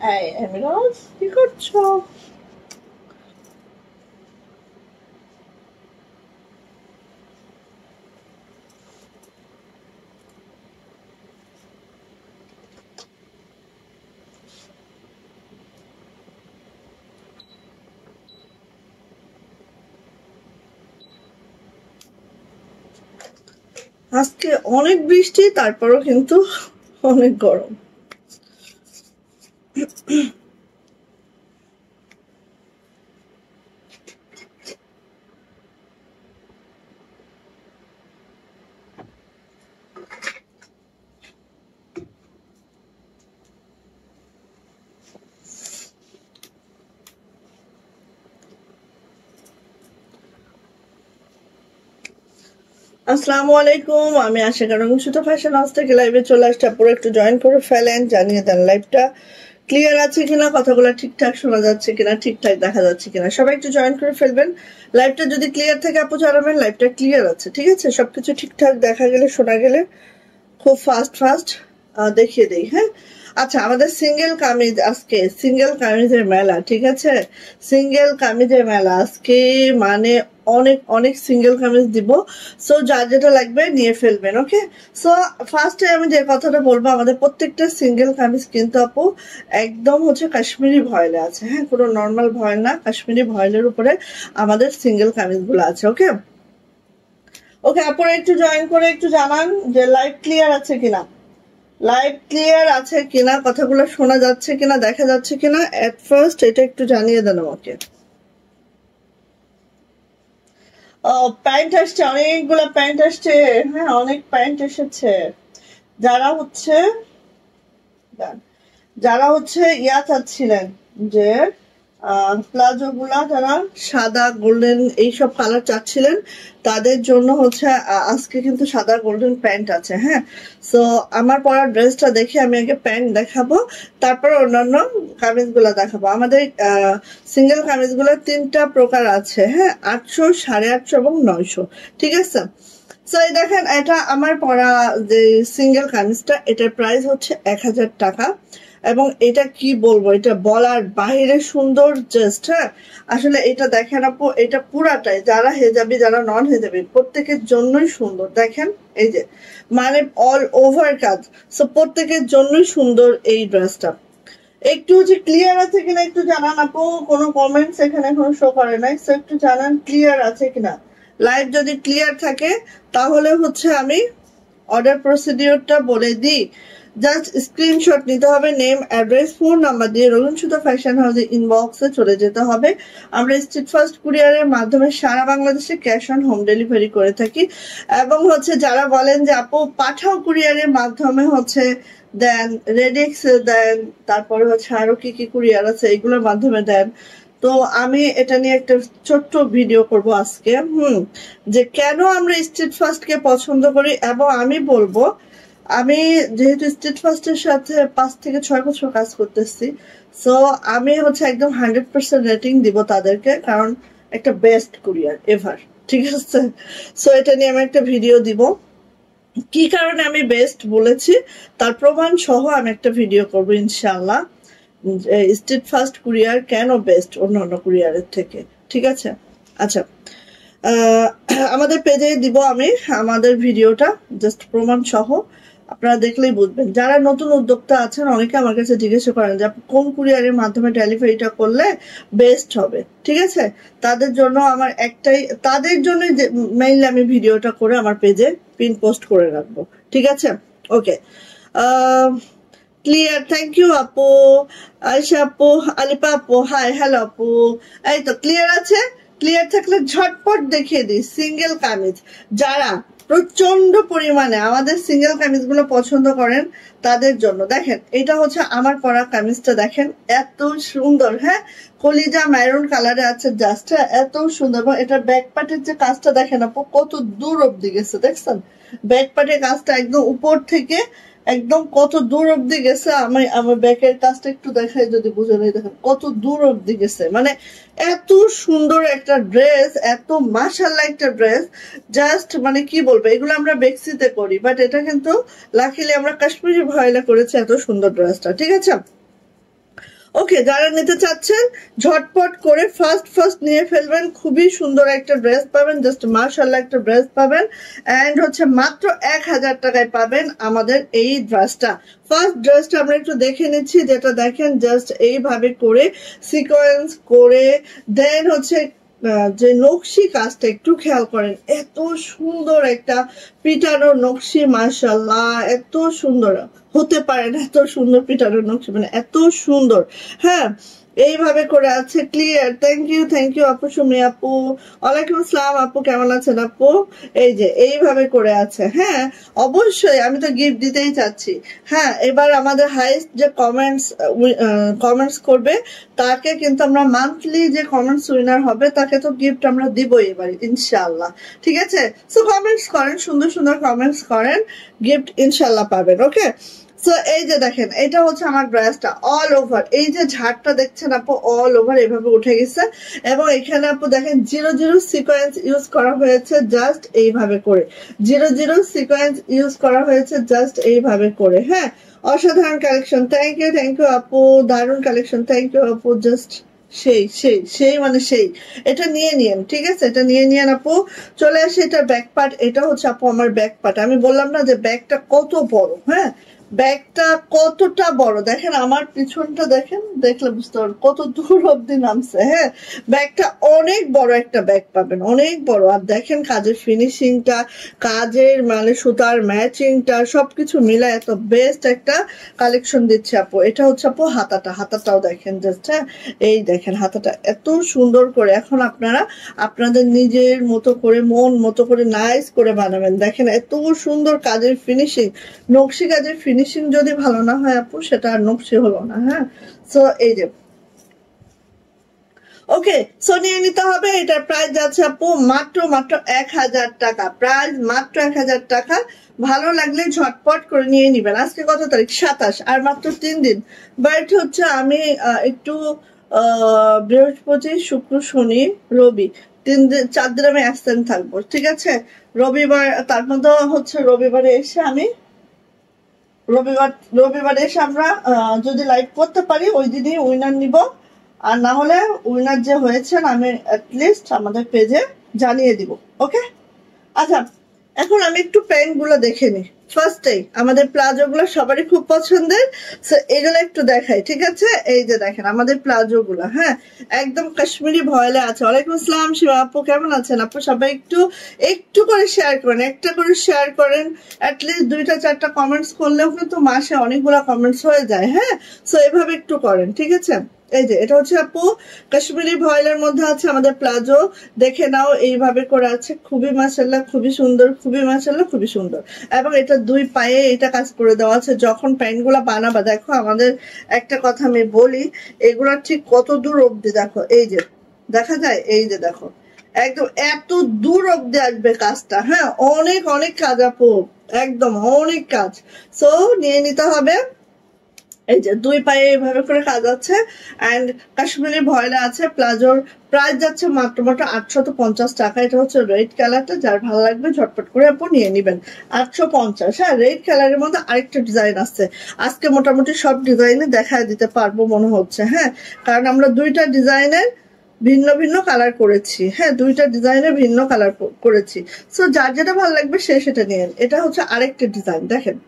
এই এমরোজ কি করছো? আজকে অনেক বৃষ্টি, তারপরও কিন্তু অনেক গরম। আসসালামু আলাইকুম, আমি আশিকা রঙসুতো ফ্যাশন হাউস থেকে লাইভে চলে আসছি। পুরো একটু জয়েন করে ফেলেন, জানিয়ে দেন লাইভটা ক্লিয়ার আছে কিনা, কথাগুলো ঠিকঠাক শোনা যাচ্ছে কিনা, ঠিকঠাক দেখা যাচ্ছে কিনা। সবাই একটু জয়েন করে ফেলবেন। লাইভটা যদি ক্লিয়ার থাকে আপু জানাবেন লাইভটা ক্লিয়ার আছে, ঠিক আছে? সবকিছু ঠিকঠাক দেখা গেলে, শোনা গেলে খুব ফাস্ট দেখিয়ে দেই। হ্যাঁ, আচ্ছা, আমাদের সিঙ্গেল কামিজ, আজকে সিঙ্গেল কামিজের মেলা, ঠিক আছে? সিঙ্গেল কামিজের মেলা আজকে, মানে অনেক অনেক সিঙ্গেল কামিজ দিব। সো যার যেটা লাগবে নিয়ে ফেলবেন, ওকে? সো ফার্স্টে আমি যে কথাটা বলবো, আমাদের প্রত্যেকটা সিঙ্গেল কামিজ কিন্তু আপু একদম হচ্ছে কাশ্মীরি ভয়েলে আছে। হ্যাঁ, কোনো নর্মাল ভয়েল না, কাশ্মীরি ভয়েলের উপরে আমাদের সিঙ্গেল কামিজগুলো আছে, ওকে? ওকে, আপনারা একটু জয়েন করে একটু জানান যে লাইভ ক্লিয়ার আছে কিনা, লাইভ ক্লিয়ার আছে কিনা, কথাগুলো শোনা যাচ্ছে কিনা, দেখা যাচ্ছে কিনা। এট ফার্স্ট এটা একটু জানিয়ে দেন আমাকে। প্যান্ট আসছে, অনেকগুলো প্যান্ট আসছে। হ্যাঁ, অনেক প্যান্ট এসেছে। যারা হচ্ছে ইয়া চাচ্ছিলেন যে প্লাজো গুলা, যারা সাদা গোল্ডেন এইসব কালার চাচ্ছিলেন, তাদের জন্য হচ্ছে আজকে কিন্তু সাদা গোল্ডেন প্যান্ট আছে। হ্যাঁ, সো আমার পরা ড্রেসটা দেখে আমি আগে প্যান্ট দেখাবো, তারপর অন্যান্য কামিজ গুলা দেখাবো। আমাদের সিঙ্গেল কামিজ গুলো 3টা প্রকার আছে। হ্যাঁ, 800, 850 এবং 900, ঠিক আছে? সো এই দেখেন, এটা আমার পরা যে সিঙ্গেল কামিজটা, এটার প্রাইস হচ্ছে 1000 টাকা। এবং এটা কি বলবো, এটা বলার বাইরে সুন্দর, জাস্ট। হ্যাঁ, আসলে এটা দেখেন আপু, এটা পুরাটাই যারা হেজাবি, যারা নন হেজাবি, প্রত্যেকের জন্যই সুন্দর। দেখেন এই যে, মানে অল ওভার কাজ। সো প্রত্যেকের জন্যই সুন্দর এই ড্রেসটা। একটু যে ক্লিয়ার আছে কিনা একটু জানান আপু, কোনো কমেন্টস এখানে এখনো শো করে নাই। সো একটু জানান ক্লিয়ার আছে কিনা। লাইভ যদি ক্লিয়ার থাকে তাহলে হচ্ছে আমি অর্ডার প্রসিডিওরটা বলে দিই। জাস্ট স্ক্রিনশট নিতে হবে, নেম, অ্যাড্রেস, ফোন নাম্বার দিয়ে রঙিনসুতো ফ্যাশন হাউসে ইনবক্সে চলে যেতে হবে। আমরা স্ট্রিট ফাস্ট কুরিয়ারের মাধ্যমে সারা বাংলাদেশে ক্যাশ অন হোম ডেলিভারি করে থাকি। এবং হচ্ছে যারা বলেন যে আপু পাঠাও কুরিয়ারের মাধ্যমে হচ্ছে দেন, রেডিক্স দেন, তারপরে হচ্ছে আরো কি কি কুরিয়ার আছে এগুলোর মাধ্যমে দেন, তো আমি এটা নিয়ে একটা ছোট্ট ভিডিও করব আজকে। যে কেন আমরা স্ট্রিট ফাস্ট কে পছন্দ করি, এবং আমি বলবো, আমি যেহেতু স্ট্রিট ফাস্টের সাথে 5 থেকে 6 বছর কাজ করতেছি, সো আমি হচ্ছে একদম 100% রেটিং দিব তাদেরকে, কারণ একটা বেস্ট কুরিয়ার এভার, ঠিক আছে? সো এটা নিয়ে আমি একটা ভিডিও দিব, কি কারণে আমি বেস্ট বলেছি তার প্রমাণ সহ আমি একটা ভিডিও করবো ইনশাল্লাহ। স্ট্রিট ফাস্ট কুরিয়ার কেন বেস্ট অন্যান্য কুরিয়ারের থেকে, ঠিক আছে? আচ্ছা, আমাদের পেজে দিব আমি আমাদের ভিডিওটা, জাস্ট প্রমাণ সহ, আপনারা দেখলেই বুঝবেন। যারা নতুন উদ্যোক্তা আছেন, অনেকে আমার কাছে জিজ্ঞাসা করেন যে কোন কুরিয়ারের মাধ্যমে ডেলিভারিটা করলে বেস্ট হবে, ঠিক আছে? তাদের জন্য আমার একটাই, তাদের জন্য মেইনলি আমি ভিডিওটা করে আমার পেজে পিন পোস্ট করে রাখবো, ঠিক আছে? ওকে, ক্লিয়ার, থ্যাংক ইউ আপু, আয়শা আপু, আলিপা আপু, হাই, হ্যালো আপু। এই তো ক্লিয়ার আছে। ক্লিয়ার থাকলে ঝটপট দেখিয়ে দিই সিঙ্গেল কামিজ। যারা প্রচন্ড পরিমাণে আমাদের সিঙ্গেল কামিজ গুলো পছন্দ করেন তাদের জন্য দেখেন, এটা হচ্ছে আমার পরা কামিজটা, দেখেন এত সুন্দর। হ্যাঁ, কলিজা ম্যারুন কালারে আছে, জাস্ট এত সুন্দর। এবং এটার ব্যাক পার্টের যে কাজটা দেখেন আপু, কত দূর অব্দি গেছে, দেখছেন? ব্যাক পার্টের কাজটা একদম উপর থেকে একদম কত দূর অব্দি গেছে। আমি আমার ব্যাকের কাজটা একটু দেখাই, যদি বুঝে নেই, দেখেন কত দূর অব্দি গেছে। মানে এত সুন্দর একটা ড্রেস, এত মাশাআল্লাহ একটা ড্রেস, জাস্ট মানে কি বলবো, এগুলো আমরা বেক্সিতে করি, বাট এটা কিন্তু লাকিলি আমরা কাশ্মীরি ভয়েলে করেছি এত সুন্দর ড্রেসটা, ঠিক আছে? ওকে, যারা নিতে চাচ্ছেন ঝটপট করে ফার্স্ট নিয়ে ফেলবেন। খুবই সুন্দর একটা ড্রেস পাবেন, জাস্ট মাশাআল্লাহ একটা ড্রেস পাবেন। এন্ড হচ্ছে মাত্র 1000 টাকায় পাবেন আমাদের এই ড্রেসটা। ফার্স্ট ড্রেসটা আমরা একটু দেখে নিচ্ছি, যেটা দেখেন জাস্ট এইভাবে করে সিকোয়েন্স করে, দেন হচ্ছে যে নকশি কাজটা একটু খেয়াল করেন, এত সুন্দর একটা পিটানো নকশি, মাশাআল্লাহ এত সুন্দর হতে পারে না, এত সুন্দর পিটানো নকশি, মানে এত সুন্দর। হ্যাঁ, এইভাবে করে আছে ক্লিয়ার। থ্যাংক ইউ আপু, সুমি আপু, ওয়ালাইকুম আসসালাম আপু, কেমন আছেন আপু? এই যে এইভাবে করে আছে। হ্যাঁ, অবশ্যই আমি তো গিফট দিতেই চাচ্ছি। হ্যাঁ, এবার আমাদের হাইস্ট যে কমেন্টস করবে তাকে কিন্তু আমরা মান্থলি যে কমেন্টস উইনার হবে তাকে তো গিফট আমরা দিবই এবার ইনশাআল্লাহ। ঠিক আছে, সো কমেন্টস করেন, সুন্দর সুন্দর কমেন্টস করেন, গিফট ইনশাআল্লাহ পাবেন। ওকে, সো এই যে দেখেন, এটা হচ্ছে আমার ড্রেসটা অল ওভার, এই যে ঝাড়টা দেখছেন আপু অল ওভার এভাবে উঠে গেছে, এবং এখানে আপু দেখেন 00 সিকোয়েন্স ইউজ করা হয়েছে জাস্ট এইভাবে করে, 00 সিকোয়েন্স ইউজ করা হয়েছে জাস্ট এইভাবে করে। হ্যাঁ, অসাধারণ কালেকশন, থ্যাংক ইউ আপু, দারুণ কালেকশন, থ্যাংক ইউ আপু, জাস্ট সেই সেই সেই মানে সেই। এটা নিয়ে নিয়েন, ঠিক আছে, এটা নিয়ে নিয়েন আপু। চলে আসে এটা ব্যাক পার্ট, এটা হচ্ছে আপু আমার ব্যাক পার্ট। আমি বললাম না যে ব্যাগটা কত বড়, হ্যাঁ ব্যাগটা কতটা বড়, দেখেন আমার পিছনটা দেখেন, দেখলে বুঝতে পারবেন কত দূর অব্দি নামছে। হ্যাঁ, ব্যাগটা অনেক বড় একটা ব্যাগ পাবেন, অনেক বড়। আর দেখেন কাজের ফিনিশিংটা, কাজের মানে সুতার ম্যাচিংটা সবকিছু মিলে এত বেস্ট একটা কালেকশন দিচ্ছে আপু। এটা হচ্ছে আপু হাতাটাও দেখেন জাস্ট। হ্যাঁ, এই দেখেন হাতাটা এত সুন্দর করে, এখন আপনারা আপনাদের নিজের মতো করে মন মতো করে নাইস করে বানাবেন। দেখেন এত সুন্দর কাজের ফিনিশিং, নকশি কাজের ফিনিশিং যদি ভালো না হয় আপু সেটা আর নকশি হলো না। হ্যাঁ, সো এই যে ওকে, সো নিয়ে নিতে হবে। এটার প্রাইস যাচ্ছে আপু মাত্র 1000 টাকা, প্রাইস মাত্র 1000 টাকা। ভালো লাগলে ঝটপট করে নিয়ে নিবেন। আজকে কত তারিখ? 27, আর মাত্র 3 দিন। বাট হচ্ছে আমি একটু বৃহস্পতি শুক্র শনি রবি 4 দিন আমি অ্যাবসেন্ট থাকবো, ঠিক আছে। রবিবার, তার মধ্যে হচ্ছে রবিবারে এসে আমি রবিবারে এসে আমরা যদি লাইভ করতে পারি ওই দিনই উইনার নিব, আর না হলে উইনার যে হয়েছেন আমি অ্যাটলিস্ট আমাদের পেজে জানিয়ে দিব। ওকে, আচ্ছা এখন আমি একটু প্যান্ট গুলো দেখে নিই। ফার্স্টেই আমাদের প্লাজো গুলো সবারই খুব পছন্দের, এগুলো একটু দেখাই, ঠিক আছে। এই যে দেখেন আমাদের প্লাজো গুলো, হ্যাঁ একদম কাশ্মীরি ভয়েলে আছে। ওয়ালাইকুম আসসালাম শিবা আপু, কেমন আছেন আপু? সবাই একটু করে শেয়ার করেন, একটা করে শেয়ার করেন, অ্যাটলিস্ট 2-4টা কমেন্টস করলেও কিন্তু মাসে অনেকগুলো কমেন্টস হয়ে যায়। হ্যাঁ, সো এভাবে একটু করেন, ঠিক আছে। এই যে এটা হচ্ছে আপু কাশ্মীরি ভয়েলের মধ্যে আছে আমাদের প্লাজো, দেখে নাও এইভাবে করে আছে, খুবই মাশাআল্লাহ খুবই সুন্দর, খুবই মাশাআল্লাহ খুবই সুন্দর। এবং এটা 2 পায়ে এটা কাজ করে দেওয়া আছে। যখন প্যান্ট গুলা বানাবা, দেখো আমাদের একটা কথা আমি বলি, এগুলা ঠিক কত দূর অব্দি দেখো, এই যে দেখা যায়, এই যে দেখো একদম এত দূর অব্দি আসবে কাজটা। হ্যাঁ, অনেক অনেক কাজ আপু, একদম অনেক কাজ। সো নিয়ে নিতে হবে। এই যে 2 পায়ে এইভাবে করে কাজ আছে, এন্ড কাশ্মীরি ভয়েলে আছে। প্লাজোর প্রাইস যাচ্ছে মাত্র 850 টাকা। এটা হচ্ছে রেড কালারটা, যার ভালো লাগবে ঝটপট করে আপু নিয়ে নিবেন। 850। হ্যাঁ, রেড কালারের মধ্যে আরেকটা ডিজাইন আছে, আজকে মোটামুটি সব ডিজাইনে দেখায় দিতে পারবো মনে হচ্ছে। হ্যাঁ, কারণ আমরা 2টা ডিজাইনের ভিন্ন ভিন্ন কালার করেছি। হ্যাঁ, 2টা ডিজাইনের ভিন্ন কালার করেছি। সো যার যেটা ভালো লাগবে সে সেটা নিয়ে। এটা হচ্ছে আরেকটা ডিজাইন, দেখেন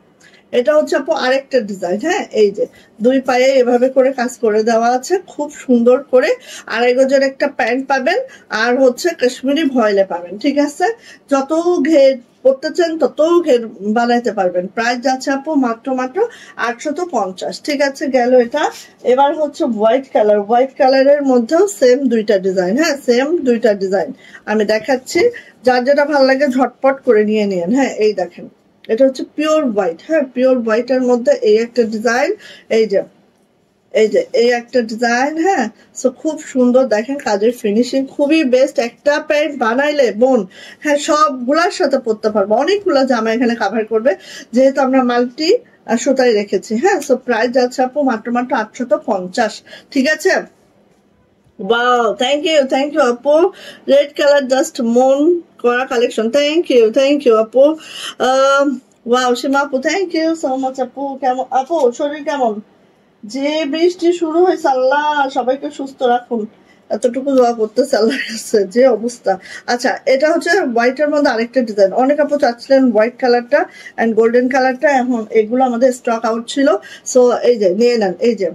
এটা হচ্ছে আপু আরেকটা ডিজাইন। হ্যাঁ, এই যে 2 পায়ে এভাবে করে কাজ করে দেওয়া আছে খুব সুন্দর করে। 2.5 গজের একটা প্যান্ট পাবেন, আর হচ্ছে কাশ্মীরি ভয়েলে পাবেন, ঠিক আছে। যত ঘের পড়তে চান তত ঘের বানাইতে পারবেন। প্রাইস যাচ্ছে আপু মাত্র 850, ঠিক আছে। গেল এটা। এবার হচ্ছে হোয়াইট কালারের মধ্যেও সেম 2টা ডিজাইন। হ্যাঁ, সেম 2টা ডিজাইন আমি দেখাচ্ছি, যার যেটা ভালো লাগে ঝটপট করে নিয়ে নিন। হ্যাঁ, এই দেখেন এটা হচ্ছে পিওর হোয়াইট। হ্যাঁ, পিওর হোয়াইটের মধ্যে এই একটা ডিজাইন, এই যে এই একটা ডিজাইন। হ্যাঁ, সো খুব সুন্দর, দেখেন কাজের ফিনিশিং খুবই বেস্ট। একটা প্যান্ট বানাইলে বোন, হ্যাঁ সবগুলার সাথে পরতে পারবো, অনেকগুলো জামা এখানে কাভার করবে, যেহেতু আমরা মাল্টি সুতায় রেখেছি। হ্যাঁ, সো প্রাইস যাচ্ছে আপু মাত্র 850, ঠিক আছে। ওয়াও, থ্যাংক ইউ আপু। রেড কালার জাস্ট মন করা কালেকশন, থ্যাংক ইউ আপু। ওয়াও সীমা আপু, থ্যাংক ইউ সো মাচ আপু। কেমন আপু, শরীর কেমন? যে বৃষ্টি শুরু হয়েছে, আল্লাহ সবাইকে সুস্থ রাখুন, এতটুকু দোয়া করতেছে আল্লাহর কাছে, যে অবস্থা। আচ্ছা, এটা হচ্ছে হোয়াইটের মধ্যে আরেকটা ডিজাইন, অনেক আপু চাচ্ছিলেন হোয়াইট কালারটা অ্যান্ড গোল্ডেন কালারটা, এখন এগুলো আমাদের স্টক আউট ছিল, সো এই যে নিয়ে নেন। এই যে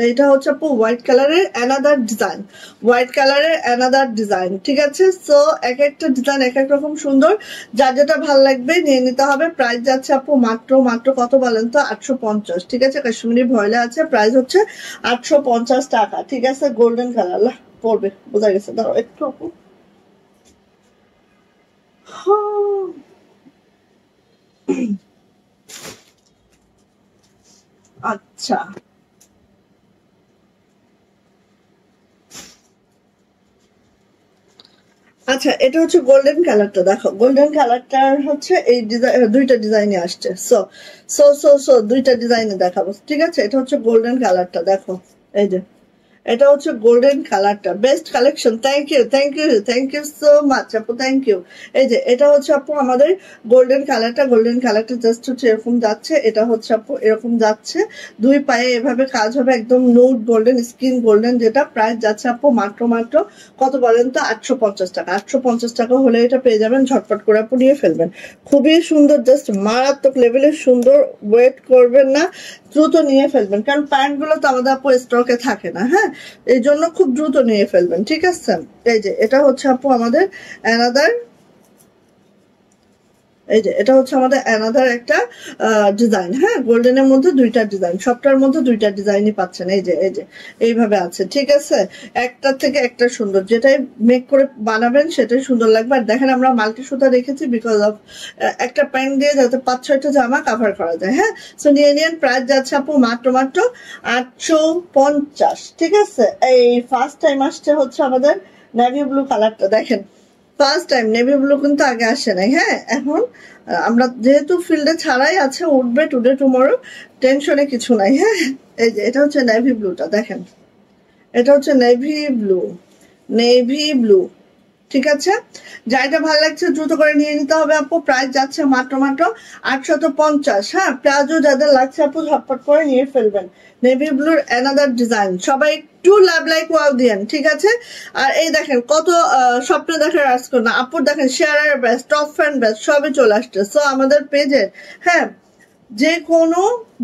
এটা হচ্ছে আপু হোয়াইট কালারের অ্যানাদার ডিজাইন, হোয়াইট কালারের অ্যানাদার ডিজাইন, ঠিক আছে। সো এক একটা ডিজাইন এক এক রকম সুন্দর, যার যেটা ভালো লাগবে নিয়ে নিতে হবে। প্রাইস যাচ্ছে আপু মাত্র মাত্র কত বলেন তো, 850, ঠিক আছে। কাশ্মীরি ভয়েলে আছে, প্রাইস হচ্ছে 850 টাকা, ঠিক আছে। গোল্ডেন কালার পড়বে, বোঝা গেছে। ধরো একটু আপু, আচ্ছা আচ্ছা, এটা হচ্ছে গোল্ডেন কালারটা, দেখো গোল্ডেন কালারটার হচ্ছে এই ডিজাইন, দুইটা ডিজাইনে আসছে। সো সো সো সো দুইটা ডিজাইনে দেখাবো, ঠিক আছে। এটা হচ্ছে গোল্ডেন কালারটা, দেখো এই যে এটা হচ্ছে গোল্ডেন কালারটা, best collection. Thank you thank you thank you so much আপু, থ্যাংক ইউ। এই যে এটা হচ্ছে আপু আমাদের গোল্ডেন কালারটা, গোল্ডেন কালারটা জাস্ট হচ্ছে এরকম যাচ্ছে, এটা হচ্ছে আপু এরকম যাচ্ছে, দুই পায়ে এভাবে কাজ হবে, একদম নোট গোল্ডেন, স্কিন গোল্ডেন, যেটা প্রাইস যাচ্ছে আপু মাত্র মাত্র কত বলেন তো, 850 টাকা। 850 টাকা হলে এটা পেয়ে যাবেন, ঝটপট করে আপু নিয়ে ফেলবেন। খুবই সুন্দর, জাস্ট মারাত্মক লেভেলের সুন্দর, ওয়েট করবেন না, দ্রুত নিয়ে ফেলবেন, কারণ প্যান্ট গুলো তো আমাদের আপু স্টকে থাকে না, হ্যাঁ, এই জন্য খুব দ্রুত নিয়ে ফেলবেন, ঠিক আছে। এই যে এটা হচ্ছে আপু আমাদের অ্যানাদার, এই যে এটা হচ্ছে আমাদের অ্যানাদার একটা ডিজাইন, হ্যাঁ, গোল্ডেনের মধ্যে দুইটা ডিজাইন, সবটার মধ্যে দুইটা ডিজাইনই পাচ্ছেন। এই যে এইভাবে আছে, ঠিক আছে। একটার থেকে একটা সুন্দর, যেটাই মেক করে বানাবেন সেটাই সুন্দর লাগবে। আর দেখেন আমরা মাল্টি সুতা রেখেছি বিকজ অফ একটা প্যান্ট দিয়ে যাতে 5-6টা জামা কাভার করা যায়, হ্যাঁ। সো নিয়ে নিন, প্রাইস যাচ্ছে আপু মাত্র মাত্র 850, ঠিক আছে। এই ফার্স্ট টাইম আসছে হচ্ছে আমাদের নেভি ব্লু কালারটা, দেখেন ফার্স্ট টাইম নেভি ব্লু কিন্তু আগে আসে নাই, হ্যাঁ। এখন আমরা যেহেতু ফিল্ডে ছাড়াই আছে, উঠবে টুডে টুমরো, টেনশনে কিছু নাই, হ্যাঁ। এই যে এটা হচ্ছে নেভি ব্লুটা, দেখেন এটা হচ্ছে নেভি ব্লু, নেভি ব্লু, ঠিক আছে। যাইটা ভালো লাগছে দ্রুত করে নিয়ে নিতে হবে আপু, প্রাইস যাচ্ছে মাত্র মাত্র 850, হ্যাঁ। প্লাজো যাদের লাগছে আপু ঝটপট করে নিয়ে ফেলবেন। নেভি ব্লুর অ্যানাদার ডিজাইন, সবাই একটু লাভ লাইক ওয়াও দিয়েন, ঠিক আছে। আর এই দেখেন কত স্বপ্ন দেখার আজকে না আপুর, দেখেন শেয়ারের বেস্ট, টপ ফ্যান বেস্ট সবই চলে আসছে। সো আমাদের পেজে, হ্যাঁ, যে কোনো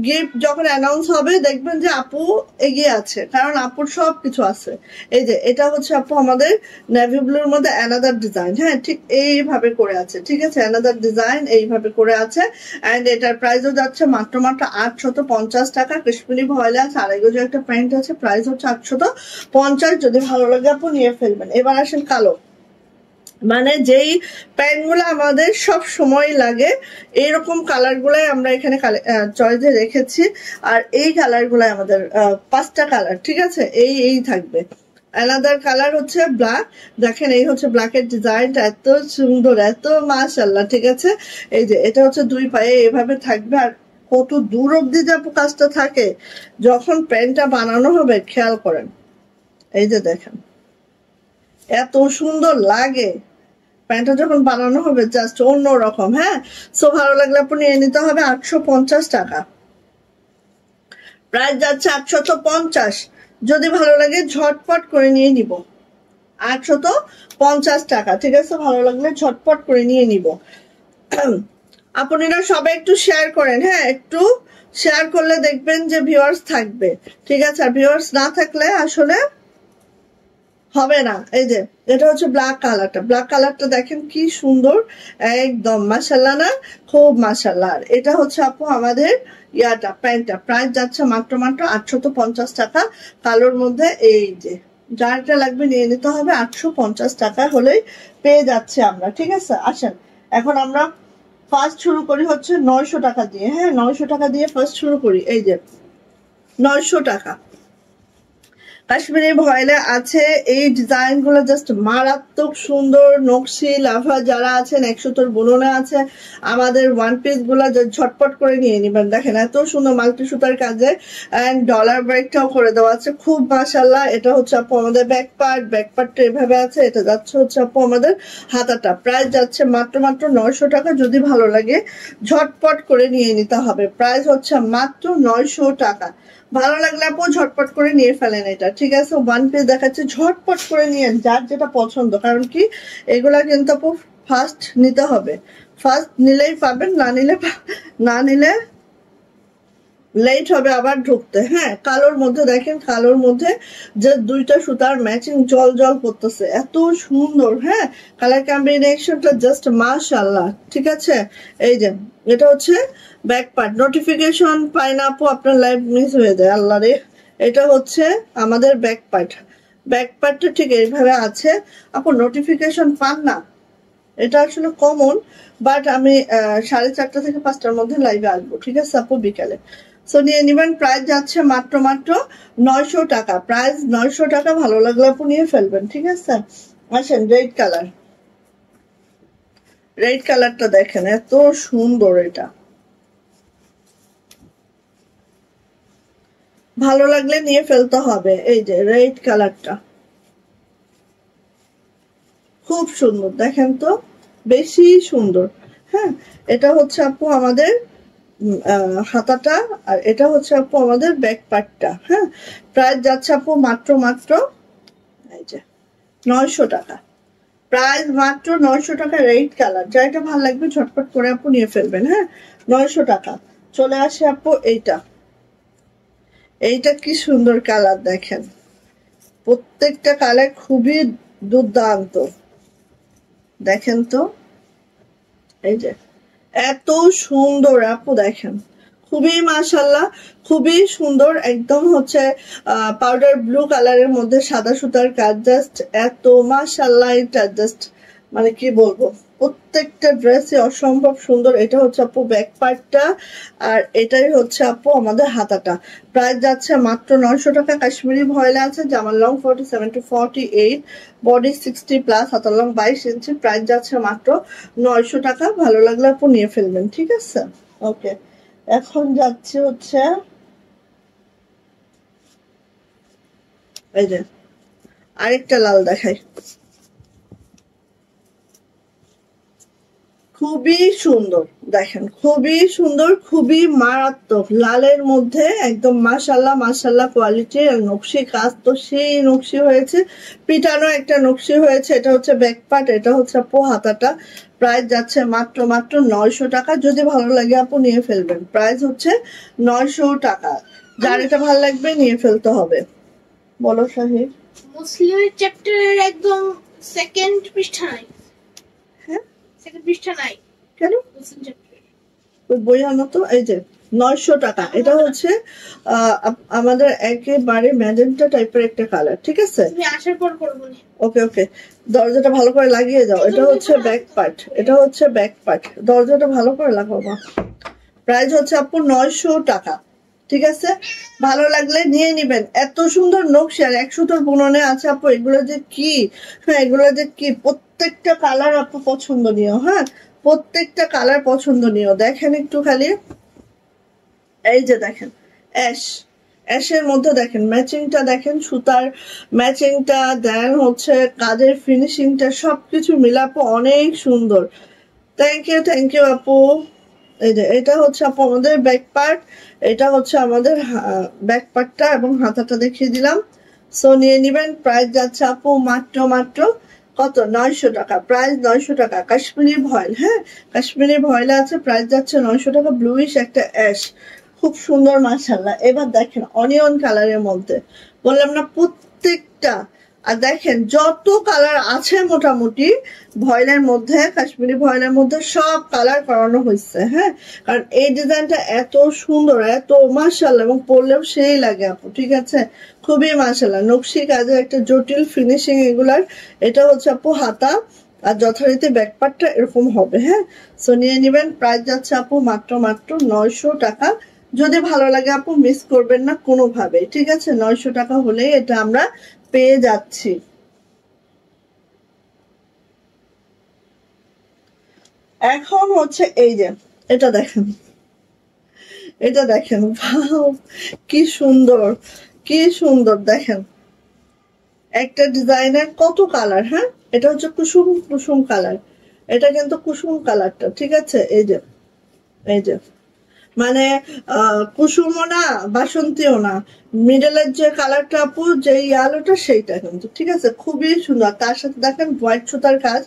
গিফট যখন অ্যানাউন্স হবে দেখবেন যে আপু এগিয়ে আছে, কারণ আপুর সব কিছু আছে। এই যে এটা হচ্ছে আপু আমাদের নেভি ব্লুর মধ্যে অ্যানাদার ডিজাইন, হ্যাঁ, ঠিক এইভাবে করে আছে, ঠিক আছে। অ্যানাদার ডিজাইন এইভাবে করে আছে, অ্যান্ড এটার প্রাইসও যাচ্ছে মাত্র মাত্র 850 টাকা। কাশ্মীরি ভয়েলে আছে, আড়াই গজে একটা প্যান্ট আছে, প্রাইস হচ্ছে 850। যদি ভালো লাগে আপু নিয়ে ফেলবেন। এবার আসেন কালো, মানে যেই প্যান্ট গুলো আমাদের সব সময় লাগে, এইরকম কালার গুলাই আমরা এখানে চয়েসে রেখেছি। আর এই কালার গুলাই আমাদের 5টা কালার, ঠিক আছে। এই থাকবে। অ্যানাদার কালার হচ্ছে ব্ল্যাক, দেখেন এই হচ্ছে ব্ল্যাকের ডিজাইনটা, এত সুন্দর, এত মাশাআল্লাহ, ঠিক আছে। এই যে এটা হচ্ছে দুই পায়ে এভাবে থাকবে, আর কত দূর অব্দি যাবো কাজটা থাকে যখন প্যান্টটা বানানো হবে, খেয়াল করেন। এই যে দেখেন এত সুন্দর লাগে প্যান্টটা যখন বানানো হবে, জাস্ট অন্যরকম, হ্যাঁ। সো ভালো লাগলে আপনি নিয়ে নিতে হবে। 850 টাকা প্রাইস যাচ্ছে, 850। যদি ভালো লাগে ঝটপট করে নিয়ে নিব, 850 টাকা, ঠিক আছে। ভালো লাগলে ঝটপট করে নিয়ে নিব। আপনারা সবাই একটু শেয়ার করেন, হ্যাঁ, একটু শেয়ার করলে দেখবেন যে ভিউয়ার্স থাকবে, ঠিক আছে। আর ভিউয়ার্স না থাকলে আসলে হবে না। এই যে এটা হচ্ছে ব্ল্যাক কালারটা, ব্ল্যাক কালারটা দেখেন কি সুন্দর, একদম মাশাল্লাহ না, খুব মাশাল্লাহ। আর এটা হচ্ছে আপু আমাদের ইয়াটা প্যান্টটা, প্রাইস যাচ্ছে মাত্র মাত্র 850 টাকা কালোর মধ্যে। এই যে যারটা লাগবে নিয়ে নিতে হবে, 850 টাকা হলেই পেয়ে যাচ্ছে আমরা, ঠিক আছে। আসেন এখন আমরা ফার্স্ট শুরু করি হচ্ছে 900 টাকা দিয়ে, হ্যাঁ, 900 টাকা দিয়ে ফার্স্ট শুরু করি। এই যে 900 টাকা কাশ্মীরি ভয়েলে আছে, এই ডিজাইন গুলো জাস্ট মারাত্মক সুন্দর। নকশি লাভা যারা আছেন, 100 বুননে আছে, আমাদের ওয়ান পিস গুলা ঝটপট করে নিয়ে নিবেন। দেখেন এত সুন্দর মাল্টি সুতার কাজে, অ্যান্ড ডলার ব্রেকটাও করে দেওয়া আছে, খুব মাশাল্লাহ। এটা হচ্ছে আপু আমাদের ব্যাক পার্টটা এভাবে আছে, এটা যাচ্ছে হচ্ছে আপু আমাদের হাতাটা। প্রাইস যাচ্ছে মাত্র মাত্র 900 টাকা। যদি ভালো লাগে ঝটপট করে নিয়ে নিতে হবে, প্রাইস হচ্ছে মাত্র 900 টাকা। ভালো লাগলে আপু ঝটপট করে নিয়ে ফেলেন এটা, ঠিক আছে? ওয়ান পিস দেখাচ্ছে, ঝটপট করে নিয়েন যার যেটা পছন্দ, কারণ কি এগুলা কিন্তু আপু ফার্স্ট নিতে হবে, ফার্স্ট নিলেই পাবেন, না নিলে লেট হবে আবার ঢুকতে। হ্যাঁ, কালোর মধ্যে দেখেন, কালোর মধ্যে যে দুইটা সুতার ম্যাচিং জল জল করতেছে, এত সুন্দর। হ্যাঁ, কালার কম্বিনেশনটা জাস্ট মাশাআল্লাহ, ঠিক আছে? এই যে এটা হচ্ছে ব্যাক পার্ট। নোটিফিকেশন পাই না আপু, আপনার লাইভ মিস হয়ে যায়, আল্লাহ রে। এটা হচ্ছে আমাদের ব্যাক পার্ট, ব্যাক পার্টটা ঠিক এইভাবে আছে আপু, নোটিফিকেশন পান না, এটা আসলে কমন। বাট আমি 4:30 থেকে 5টার মধ্যে লাইভে আসবো, ঠিক আছে আপু, বিকালে। সো নিয়ে নিবেন, প্রাইস যাচ্ছে মাত্র 900 টাকা, প্রাইস 900 টাকা। ভালো লাগলে আপু নিয়ে ফেলবেন, ঠিক আছে? আসেন, রেড কালার, রেড কালারটা দেখেন, এত সুন্দর, এটা ভালো লাগলে নিয়ে ফেলতে হবে। এই যে রেড কালারটা খুব সুন্দর, দেখেন তো, বেশি সুন্দর। হ্যাঁ, এটা হচ্ছে আপু আমাদের হাতাটা, আর এটা হচ্ছে আপু আমাদের ব্যাক পার্টটা। হ্যাঁ, প্রাইস যাচ্ছে আপু মাত্র এই যে 900 টাকা, প্রাইস মাত্র 900 টাকা। রেড কালার, যেটা ভালো লাগবে ঝটপট করে আপু নিয়ে ফেলবেন। হ্যাঁ, 900 টাকা। চলে আসে আপু এইটা, এইটা কি সুন্দর কালার দেখেন, প্রত্যেকটা কালার খুবই দুর্দান্ত, দেখেন তো, এই যে এত সুন্দর আপু, দেখেন খুবই মাশাআল্লাহ, খুবই সুন্দর। একদম হচ্ছে পাউডার ব্লু কালারের মধ্যে সাদা সুতার কাজ, জাস্ট এত মাশাআল্লাহ, এটা জাস্ট মানে কি বলবো, প্রত্যেকটা ড্রেসই অসম্ভব সুন্দর। এটা হচ্ছে আপু ব্যাক পার্টটা, আর এটাই হচ্ছে আপু আমাদের হাতাটা। প্রাইস যাচ্ছে মাত্র 900 টাকা। কাশ্মীরি ভয়েলে আছে, জামার লং 47 to 48, বডি 60+, হাতার লং 22 ইঞ্চি। প্রাইস যাচ্ছে মাত্র 900 টাকা। ভালো লাগলে আপু নিয়ে ফেলবেন, ঠিক আছে? ওকে, এখন যাচ্ছে হচ্ছে এই যে আরেকটা লাল দেখাই, খুবই সুন্দর, দেখেন খুবই সুন্দর, খুবই মারাত্মক, লালের মধ্যে একদম মাশাআল্লাহ মাশাআল্লাহ কোয়ালিটি। আর নকশি কাজ তো সেই নকশি হয়েছে, পিটানো একটা নকশি হয়েছে। এটা হচ্ছে ব্যাক পার্ট, এটা হচ্ছে আপু হাতাটা। প্রাইস যাচ্ছে মাত্র 900 টাকা। যদি ভালো লাগে আপু নিয়ে ফেলবেন, প্রাইস হচ্ছে 900 টাকা। যার এটা ভালো লাগবে নিয়ে ফেলতে হবে। বলো শাহিদ। মুসলিমের চ্যাপ্টারের একদম সেকেন্ড পৃষ্ঠা নাই। হ্যাঁ, সেকেন্ড পৃষ্ঠা নাই কেন? মুসলিম চ্যাপ্টার ওই বই আনো তো। এই যে 900 টাকা, এটা হচ্ছে আমাদের একেবারে ম্যাজেন্টা টাইপের একটা কালার, ঠিক আছে? তুমি আসার পর করবো। ওকে ওকে, দরজাটা ভালো করে লাগিয়ে যাও। এটা হচ্ছে ব্যাক পার্ট, এটা হচ্ছে ব্যাক পার্ট, দরজাটা ভালো করে লাগাবো। প্রাইস হচ্ছে আপু 900 টাকা, ঠিক আছে? ভালো লাগলে নিয়ে নিবেন। এত সুন্দর নকশি আর 100 বুননে আছে আপু, এগুলো যে কি, হ্যাঁ এগুলো যে কি, প্রত্যেকটা কালার আপু পছন্দনীয়। হ্যাঁ, প্রত্যেকটা কালার পছন্দনীয়। দেখেন একটু খালি, এই যে দেখেন অ্যাশ, অ্যাশের মধ্যে দেখেন ম্যাচিংটা, দেখেন সুতার ম্যাচিংটা, দেন হচ্ছে কাজের ফিনিশিংটা, সবকিছু মিলাপো অনেক সুন্দর। থ্যাংক ইউ আপু। এই যে এটা হচ্ছে আপু আমাদের ব্যাক পার্ট, এটা হচ্ছে আমাদের ব্যাক পার্টটা এবং হাতাটা দেখিয়ে দিলাম। সো নিয়ে নিবেন। প্রাইস যাচ্ছে আপু মাত্র কত, 900 টাকা। প্রাইস 900 টাকা। কাশ্মীরি ভয়েল, হ্যাঁ কাশ্মীরি ভয়েলে আছে, প্রাইস যাচ্ছে 900 টাকা। ব্লুইশ একটা অ্যাশ, খুব সুন্দর মাশাআল্লাহ। এবার দেখেন অনিয়ন কালারের মধ্যে, বললাম না প্রত্যেকটা, আর দেখেন যত কালার আছে মোটামুটি ভয়েলের মধ্যে, কাশ্মীরি ভয়েলের মধ্যে সব কালার করানো হয়েছে। হ্যাঁ, কারণ এই ডিজাইনটা এত সুন্দর, এত মাশাআল্লাহ, এবং পরলেও সেই লাগে আপু, ঠিক আছে? খুবই মাশাআল্লাহ, নকশি কাজের একটা জটিল ফিনিশিং এগুলার। এটা হচ্ছে আপু হাতা, আর যথারীতি ব্যাকপার্টটা এরকম হবে। হ্যাঁ, সো নিয়ে নিবেন। প্রাইস যাচ্ছে আপু মাত্র 900 টাকা। যদি ভালো লাগে আপু মিস করবেন না কোনোভাবে, ঠিক আছে? 900 টাকা হলেই এটা আমরা পেয়ে যাচ্ছি। এখন হচ্ছে এই যে এটা দেখেন, এটা দেখেন, ভাও কি সুন্দর, কি সুন্দর, দেখেন একটা ডিজাইনের কত কালার। হ্যাঁ, এটা হচ্ছে কুসুম কালার, এটা কিন্তু কুসুম কালারটা, ঠিক আছে? এই যে মানে কুসুমও না বাসন্তীও না, মিডলের যে কালারটা আপু, যে ইয়ালোটা সেইটা কিন্তু, ঠিক আছে, খুবই সুন্দর। তার সাথে দেখেন হোয়াইট সুতার কাজ,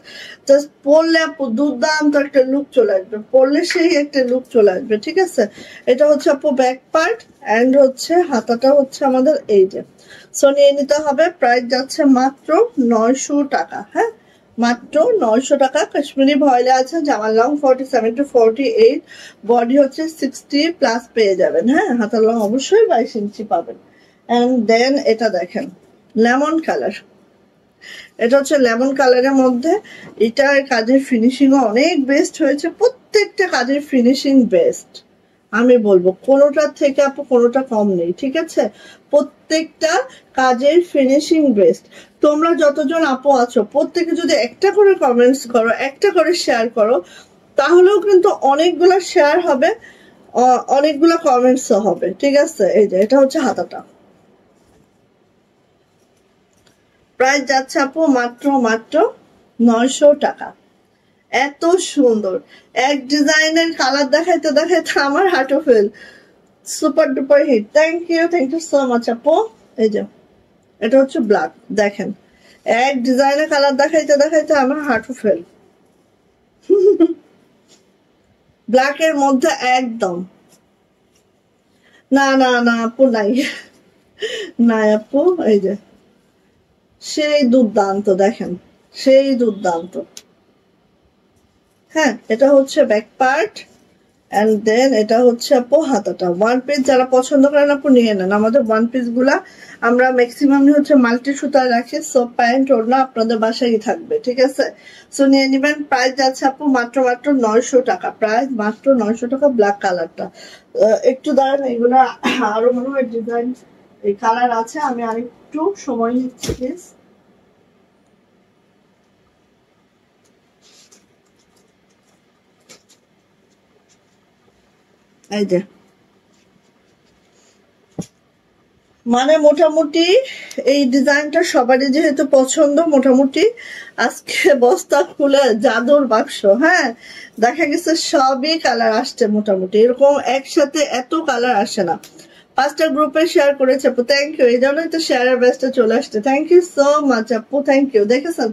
জাস্ট পরলে আপু দুর্দান্ত একটা লুক চলে আসবে, পরলে সেই একটা লুক চলে আসবে, ঠিক আছে। এটা হচ্ছে আপু ব্যাক পার্ট, অ্যান্ড হচ্ছে হাতাটা হচ্ছে আমাদের এই যে। সো নিয়ে নিতে হবে। প্রাইস যাচ্ছে মাত্র 900 টাকা। হ্যাঁ, মাত্র 900 টাকা। কাশ্মীরি ভয়েলে আছে, জামার লং 47 to 48, বডি হচ্ছে 60 প্লাস পেয়ে যাবেন। হ্যাঁ, হাতার লং অবশ্যই 22 ইঞ্চি পাবেন। অ্যান্ড দেন এটা দেখেন লেমন কালার, এটা হচ্ছে লেমন কালারের মধ্যে। এটার কাজের ফিনিশিংও অনেক বেস্ট হয়েছে, প্রত্যেকটা কাজের ফিনিশিং বেস্ট। আমি বলবো কোনোটার থেকে আপু কোনোটা কম নেই, ঠিক আছে, প্রত্যেকটা কাজের ফিনিশিং বেস্ট। তোমরা যতজন আপু আছো প্রত্যেকে যদি একটা করে কমেন্টস করো, একটা করে শেয়ার করো, তাহলেও কিন্তু অনেকগুলো শেয়ার হবে, অনেকগুলো কমেন্টসও হবে, ঠিক আছে। এই যে এটা হচ্ছে হাতাটা। প্রাইস যাচ্ছে আপু মাত্র 900 টাকা। এত সুন্দর এক ডিজাইনের কালার দেখাইতে দেখাইতে আমার হাঁটু fail, super duper hit. Thank you so much আপু। এই যে এটা হচ্ছে ব্ল্যাক, দেখেন এক ডিজাইনের কালার দেখাইতে দেখাইতে আমার হাঁটু ফেল। ব্ল্যাক এর মধ্যে একদম না না না আপু নাই, নাই আপু। এই যে সেই দুর্দান্ত, দেখেন সেই দুর্দান্ত। হ্যাঁ, এটা হচ্ছে ব্যাক পার্ট, এন্ড দেন এটা হচ্ছে আপু হাতাটা। ওয়ান পিস যারা পছন্দ করেন আপু নিয়ে নেন, আমাদের ওয়ান পিস গুলা আমরা ম্যাক্সিমাম হচ্ছে মাল্টি সুতায় রাখি, সো প্যান্ট ওড়না আপনাদের বাসায় থাকবে, ঠিক আছে। সো নিয়ে নিবেন। প্রাইস যাচ্ছে আপু মাত্র 900 টাকা। প্রাইস মাত্র 900 টাকা। ব্ল্যাক কালারটা একটু দাঁড়ান, এগুলা আরো মনে হয় ডিজাইন এই কালার আছে, আমি আরেকটু সময় নিচ্ছি প্লিজ। এই যে মানে মোটামুটি এই ডিজাইনটা সবারই যেহেতু পছন্দ, মোটামুটি আজকে বস্তা খুলে জাদুর বাক্স, হ্যাঁ, দেখা গেছে সবই কালার আসছে মোটামুটি, এরকম একসাথে এত কালার আসে না। 5টা গ্রুপে শেয়ার করেছে আপু, থ্যাংক ইউ। এই জন্যই তো শেয়ারের ব্যাচটা চলে আসছে। থ্যাংক ইউ সো মাচ আপু, থ্যাংক ইউ। দেখেছেন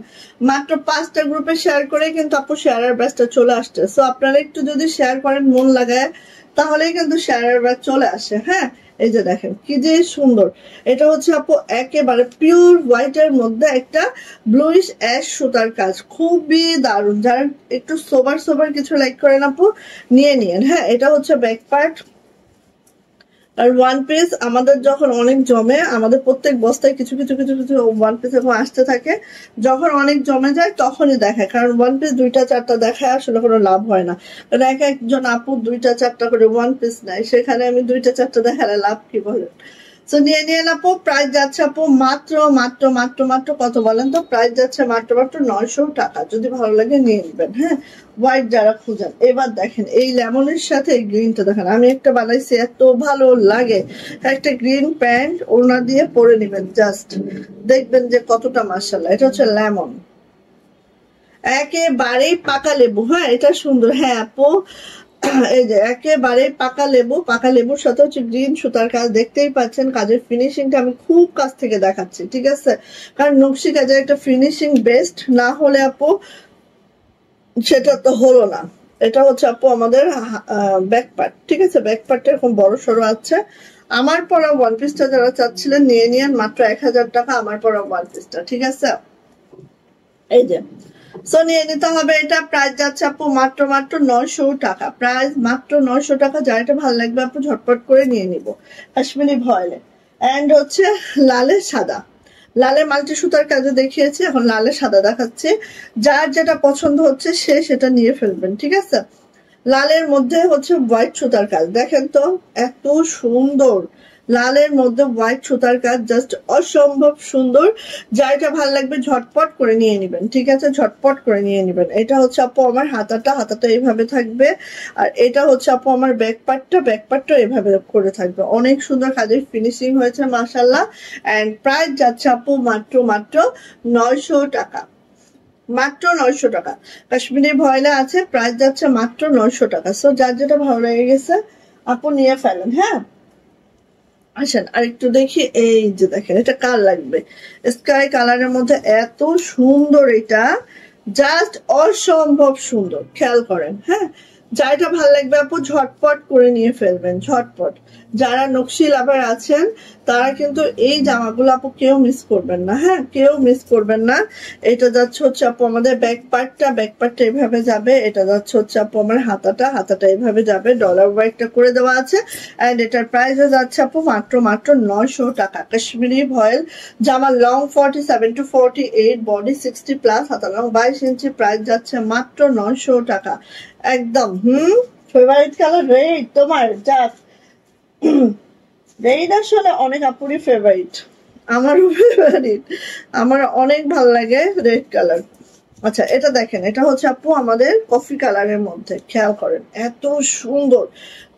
মাত্র 5টা গ্রুপে শেয়ার করে কিন্তু আপু শেয়ারের ব্যাচটা চলে আসছে। সো আপনারা একটু যদি শেয়ার করেন মন লাগায়, তাহলেই কিন্তু শেয়ারের ব্যাচ চলে আসে। হ্যাঁ, এই যে দেখেন কি যে সুন্দর। এটা হচ্ছে আপু একেবারে পিওর হোয়াইট এর মধ্যে একটা ব্লুইশ অ্যাশ সুতার কাজ, খুবই দারুণ। যারা একটু সোবার সোবার কিছু লাইক করেন আপু নিয়ে নিন। হ্যাঁ, এটা হচ্ছে ব্যাক পার্ট। আর ওয়ান পিস আমাদের যখন অনেক জমে, আমাদের প্রত্যেক বস্তায় কিছু কিছু কিছু কিছু ওয়ান পিস এখন আসতে থাকে, যখন অনেক জমে যায় তখনই দেখায়, কারণ ওয়ান পিস 2টা 4টা দেখায় আসলে কোনো লাভ হয় না, কারণ এক একজন আপু 2টা 4টা করে ওয়ান পিস নেয়, সেখানে আমি 2টা 4টা দেখালে লাভ কি বলেন। তো নিয়ে নিয়ে আপু। প্রাইস যাচ্ছে আপু মাত্র মাত্র মাত্র মাত্র কত বলেন তো? প্রাইস যাচ্ছে মাত্র মাত্র 900 টাকা। যদি ভালো লাগে নিয়ে নেবেন। হ্যাঁ, হোয়াইট যারা খুঁজেন। এবার দেখেন এই লেমনের সাথে এই গ্রিনটা দেখেন, আমি একটা বানাইছি এত ভালো লাগে। একটা গ্রিন প্যান্ট ওড়না দিয়ে পরে নেবেন, জাস্ট দেখবেন যে কতটা মাশাআল্লাহ। এটা হচ্ছে লেমন, একেবারেই পাকা লেবু। হ্যাঁ, এটা সুন্দর। হ্যাঁ আপু, এই যে একেবারে পাকা লেবু, পাকা লেবুর সাথে হচ্ছে গ্রিন সুতার কাজ, দেখতেই পাচ্ছেন। কাজের ফিনিশিংটা আমি খুব কাছ থেকে দেখাচ্ছি, ঠিক আছে, কারণ নকশি কাজের একটা ফিনিশিং বেস্ট না হলে আপু সেটা তো হলো না। এটা হচ্ছে আপু আমাদের ব্যাক পার্ট, ঠিক আছে। ব্যাক পার্টটা এরকম বড় সড়ো আছে। আমার পরা ওয়ান পিসটা যারা চাচ্ছিলেন নিয়ে নিয়েন, মাত্র 1000 টাকা আমার পরা ওয়ান পিসটা, ঠিক আছে। এই যে সো নিয়ে নিতে হবে। এটা প্রাইস যাচ্ছে আপু মাত্র মাত্র 900 টাকা। প্রাইস মাত্র 900 টাকা। যার এটা ভালো লাগবে আপু ঝটপট করে নিয়ে নিব। কাশ্মীরি ভয়েলে, এন্ড হচ্ছে লালে সাদা। লালে মাল্টি সুতার কাজে দেখিয়েছি, এখন লালে সাদা দেখাচ্ছে। যার যেটা পছন্দ হচ্ছে সে সেটা নিয়ে ফেলবেন, ঠিক আছে। লালের মধ্যে হচ্ছে হোয়াইট সুতার কাজ, দেখেন তো এত সুন্দর। লালের মধ্যে হোয়াইট সুতার কাজ জাস্ট অসম্ভব সুন্দর। যারটা ভালো লাগবে ঝটপট করে নিয়ে নেবেন, ঠিক আছে, ঝটপট করে নিয়ে নেবেন। এটা হচ্ছে আপু আমার হাতাটা এইভাবে থাকবে, আর এটা হচ্ছে আপু আমার ব্যাক পার্টটা এইভাবে করে থাকবে। অনেক সুন্দর কাজের ফিনিশিং হয়েছে মাশাআল্লাহ। এন্ড প্রাইস যাচ্ছে আপু মাত্র মাত্র 900 টাকা। মাত্র 900 টাকা। কাশ্মীরি ভয়েলা আছে, প্রাইস যাচ্ছে মাত্র 900 টাকা। সো যার যেটা ভালো লেগে গেছে আপু নিয়ে ফেলেন। হ্যাঁ, আসেন আর একটু দেখি। এই যে দেখেন, এটা কার লাগবে, স্কাই কালারের মধ্যে এত সুন্দর, এটা জাস্ট অসম্ভব সুন্দর, খেয়াল করেন। হ্যাঁ, যাইটা ভাল লাগবে আপু ঝটপট করে নিয়ে ফেলবেন, ঝটপট। যারা নকশি লাভার আছেন তারা কিন্তু এই জামাগুলো আপু কেউ মিস করবেন না। হ্যাঁ, কেউ মিস করবেন না। এটা যাচ্ছে হচ্ছে আপু আমাদের ব্যাক পার্টটা এইভাবে যাবে। এটা যাচ্ছে হচ্ছে আপু আমার হাতাটা এইভাবে যাবে, ডলার ওয়ার্কটা করে দেওয়া আছে। এন্ড এটার প্রাইস যাচ্ছে আপু মাত্র 900 টাকা। কাশ্মীরি ভয়েল জামা, লং 47 to 48, বডি 60 প্লাস, হাতা লং 22 ইঞ্চি। প্রাইস যাচ্ছে মাত্র 900 টাকা। একদম ফেভারিট কালার রেড তোমার, জাস্ট রেড আসলে অনেক আপুরই ফেভারিট, আমারও ফেভারিট, আমার অনেক ভালো লাগে রেড কালার। আচ্ছা, এটা দেখেন, এটা হচ্ছে আপু আমাদের কফি কালারের মধ্যে, খেয়াল করেন এত সুন্দর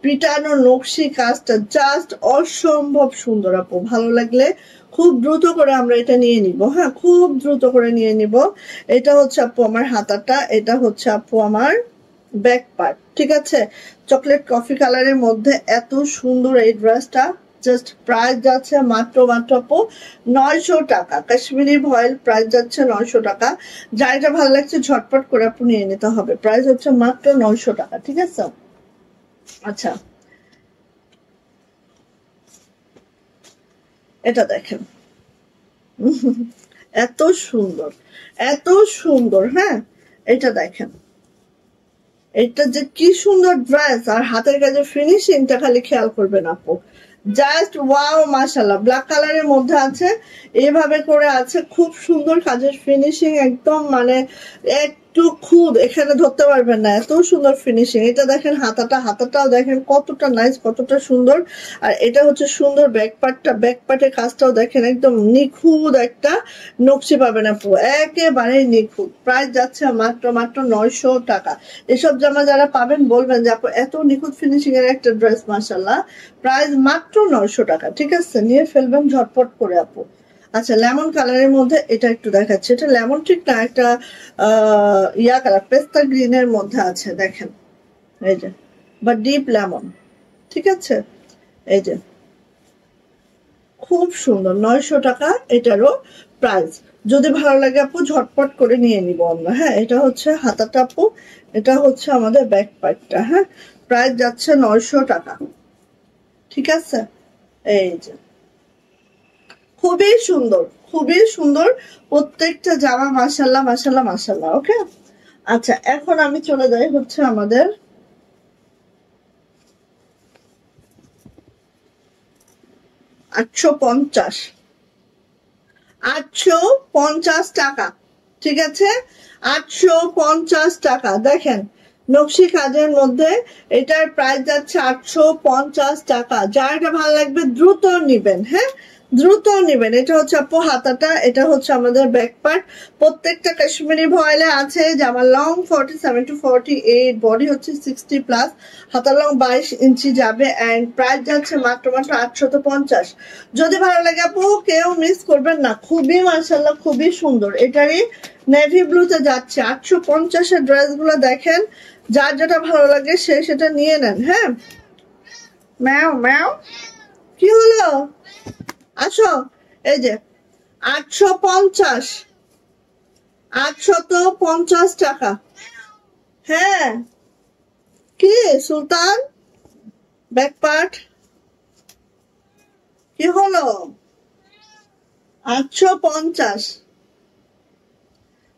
পিটানো নকশি কাজটা, জাস্ট অসম্ভব সুন্দর আপু। ভালো লাগলে খুব দ্রুত করে আমরা এটা নিয়ে নিব। হ্যাঁ, খুব দ্রুত করে নিয়ে নিব। এটা হচ্ছে আপু আমার হাতাটা, এটা হচ্ছে আপু আমার ব্যাক পার্ট। ঠিক আছে, চকলেট কফি কালারের মধ্যে এত সুন্দর এই ড্রেসটা। জাস্ট প্রাইস যাচ্ছে মাত্র আপু 900 টাকা। কাশ্মীরি ভয়েল, প্রাইস যাচ্ছে 900 টাকা। যা এটা ভালো লাগছে ঝটপট করে আপু নিয়ে নিতে হবে। প্রাইস হচ্ছে মাত্র 900 টাকা। ঠিক আছে, আচ্ছা এটা দেখেন, এত সুন্দর, এত সুন্দর। হ্যাঁ, এটা দেখেন, এটা যে কি সুন্দর ড্রেস, আর হাতের কাজে ফিনিশিংটা খালি খেয়াল করবেন আপু, জাস্ট ওয়াও মাশাআল্লাহ। ব্ল্যাক কালারের মধ্যে আছে, এইভাবে করে আছে, খুব সুন্দর কাজের ফিনিশিং, একদম মানে একটু খুদ এখানে ধরতে পারবেন না, এত সুন্দর ফিনিশিং। এটা দেখেন হাতাটাও দেখেন কতটা নাইস, কতটা সুন্দর। আর এটা হচ্ছে সুন্দর ব্যাক পার্টের কাজটাও দেখেন, একদম নিখুঁত একটা নকশি পাবেন আপু, একেবারে নিখুঁত। প্রাইস যাচ্ছে মাত্র 900 টাকা। এসব জামা যারা পাবেন বলবেন যে আপু এত নিখুঁত ফিনিশিং এর একটা ড্রেস, মাশাআল্লাহ। প্রাইস মাত্র 900 টাকা। ঠিক আছে, নিয়ে ফেলবেন ঝটপট করে আপু। আচ্ছা, লেমন কালারের মধ্যে এটা একটু দেখাচ্ছে, এটা লেমন ঠিক না, একটা ইয়া কালার, পেস্তা গ্রিনের মধ্যে আছে দেখেন, এই যে, বা ডিপ লেমন। ঠিক আছে, এই যে খুব সুন্দর, 900 টাকা এটারও প্রাইস। যদি ভালো লাগে আপু ঝটপট করে নিয়ে নিব আমরা। হ্যাঁ, এটা হচ্ছে হাতাটা আপু, এটা হচ্ছে আমাদের ব্যাক পার্টটা। হ্যাঁ, প্রাইস যাচ্ছে 900 টাকা। ঠিক আছে, এই যে খুবই সুন্দর, খুবই সুন্দর প্রত্যেকটা জামা, মাশাআল্লাহ মাশাআল্লাহ মাশাআল্লাহ। ওকে, আচ্ছা এখন আমি চলে যাই হচ্ছে আমাদের 850, 850 টাকা। ঠিক আছে, 850 টাকা। দেখেন নকশি কাজের মধ্যে এটার প্রাইস যাচ্ছে 850 টাকা। যার এটা ভালো লাগবে দ্রুত নিবেন। হ্যাঁ, দ্রুত নিবেন। এটা হচ্ছে আপু হাতাটা, এটা হচ্ছে আমাদের ব্যাক পার্ট। প্রত্যেকটা কাশ্মীরি ভয়েলে আছে। জামা লং 47 to 48, বডি হচ্ছে 60 প্লাস, হাতা লং 22 ইঞ্চি যাবে। এন্ড প্রাইস যাচ্ছে মাত্র 850। যদি ভালো লাগে আপু কেউ মিস করবেন না, খুবই মাশাআল্লাহ, খুবই সুন্দর। এটারই নেভি ব্লুতে যাচ্ছে। 850 এর ড্রেস গুলো দেখেন, যার যেটা ভালো লাগে সে সেটা নিয়ে নেন। হ্যাঁ, ম্যাও ম্যাও, কি হলো, আসো। এই যে 850, 850 টাকা। হ্যাঁ, কি সুলতান, ব্যাক পার্ট কি হলো, 850।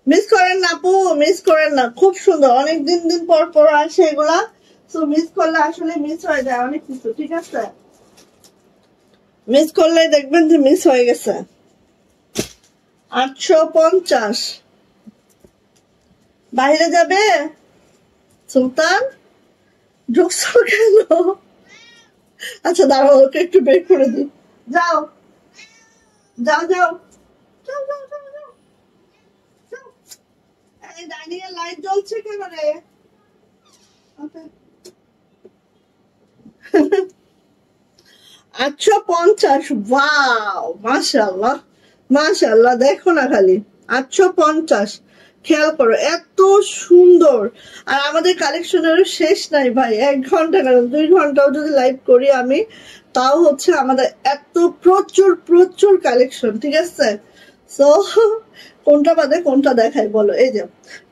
মিস করেন না আপু, মিস করেন না, খুব সুন্দর। অনেক দিন পর আসে এগুলা, তো মিস করলে আসলে মিস হয়ে যায় অনেক কিছু। ঠিক আছে, মিস করলে দেখবেন যে মিস হয়ে গেছে। 850, বাইরে যাবে সুলতান, ঢুকছো কেন? আচ্ছা দাঁড়াও, ওকে একটু বের করে দিই। যাও যাও যাও যাও যাও যাও যাও যাও। এই ডাইনিং এর লাইট জ্বলছে কেন রে? ওকে, 850। ওয়াও মাশাআল্লাহ মাশাআল্লাহ, দেখো না খালি 850। খেয়াল করো এত সুন্দর। আর আমাদের কালেকশনেরও শেষ নাই ভাই, 1 ঘন্টা কেন 2 ঘন্টাও যদি লাইভ করি আমি, তাও হচ্ছে আমাদের এত প্রচুর প্রচুর কালেকশন। ঠিক আছে, সো কোনটা বাদে কোনটা দেখাই বলো। এই যে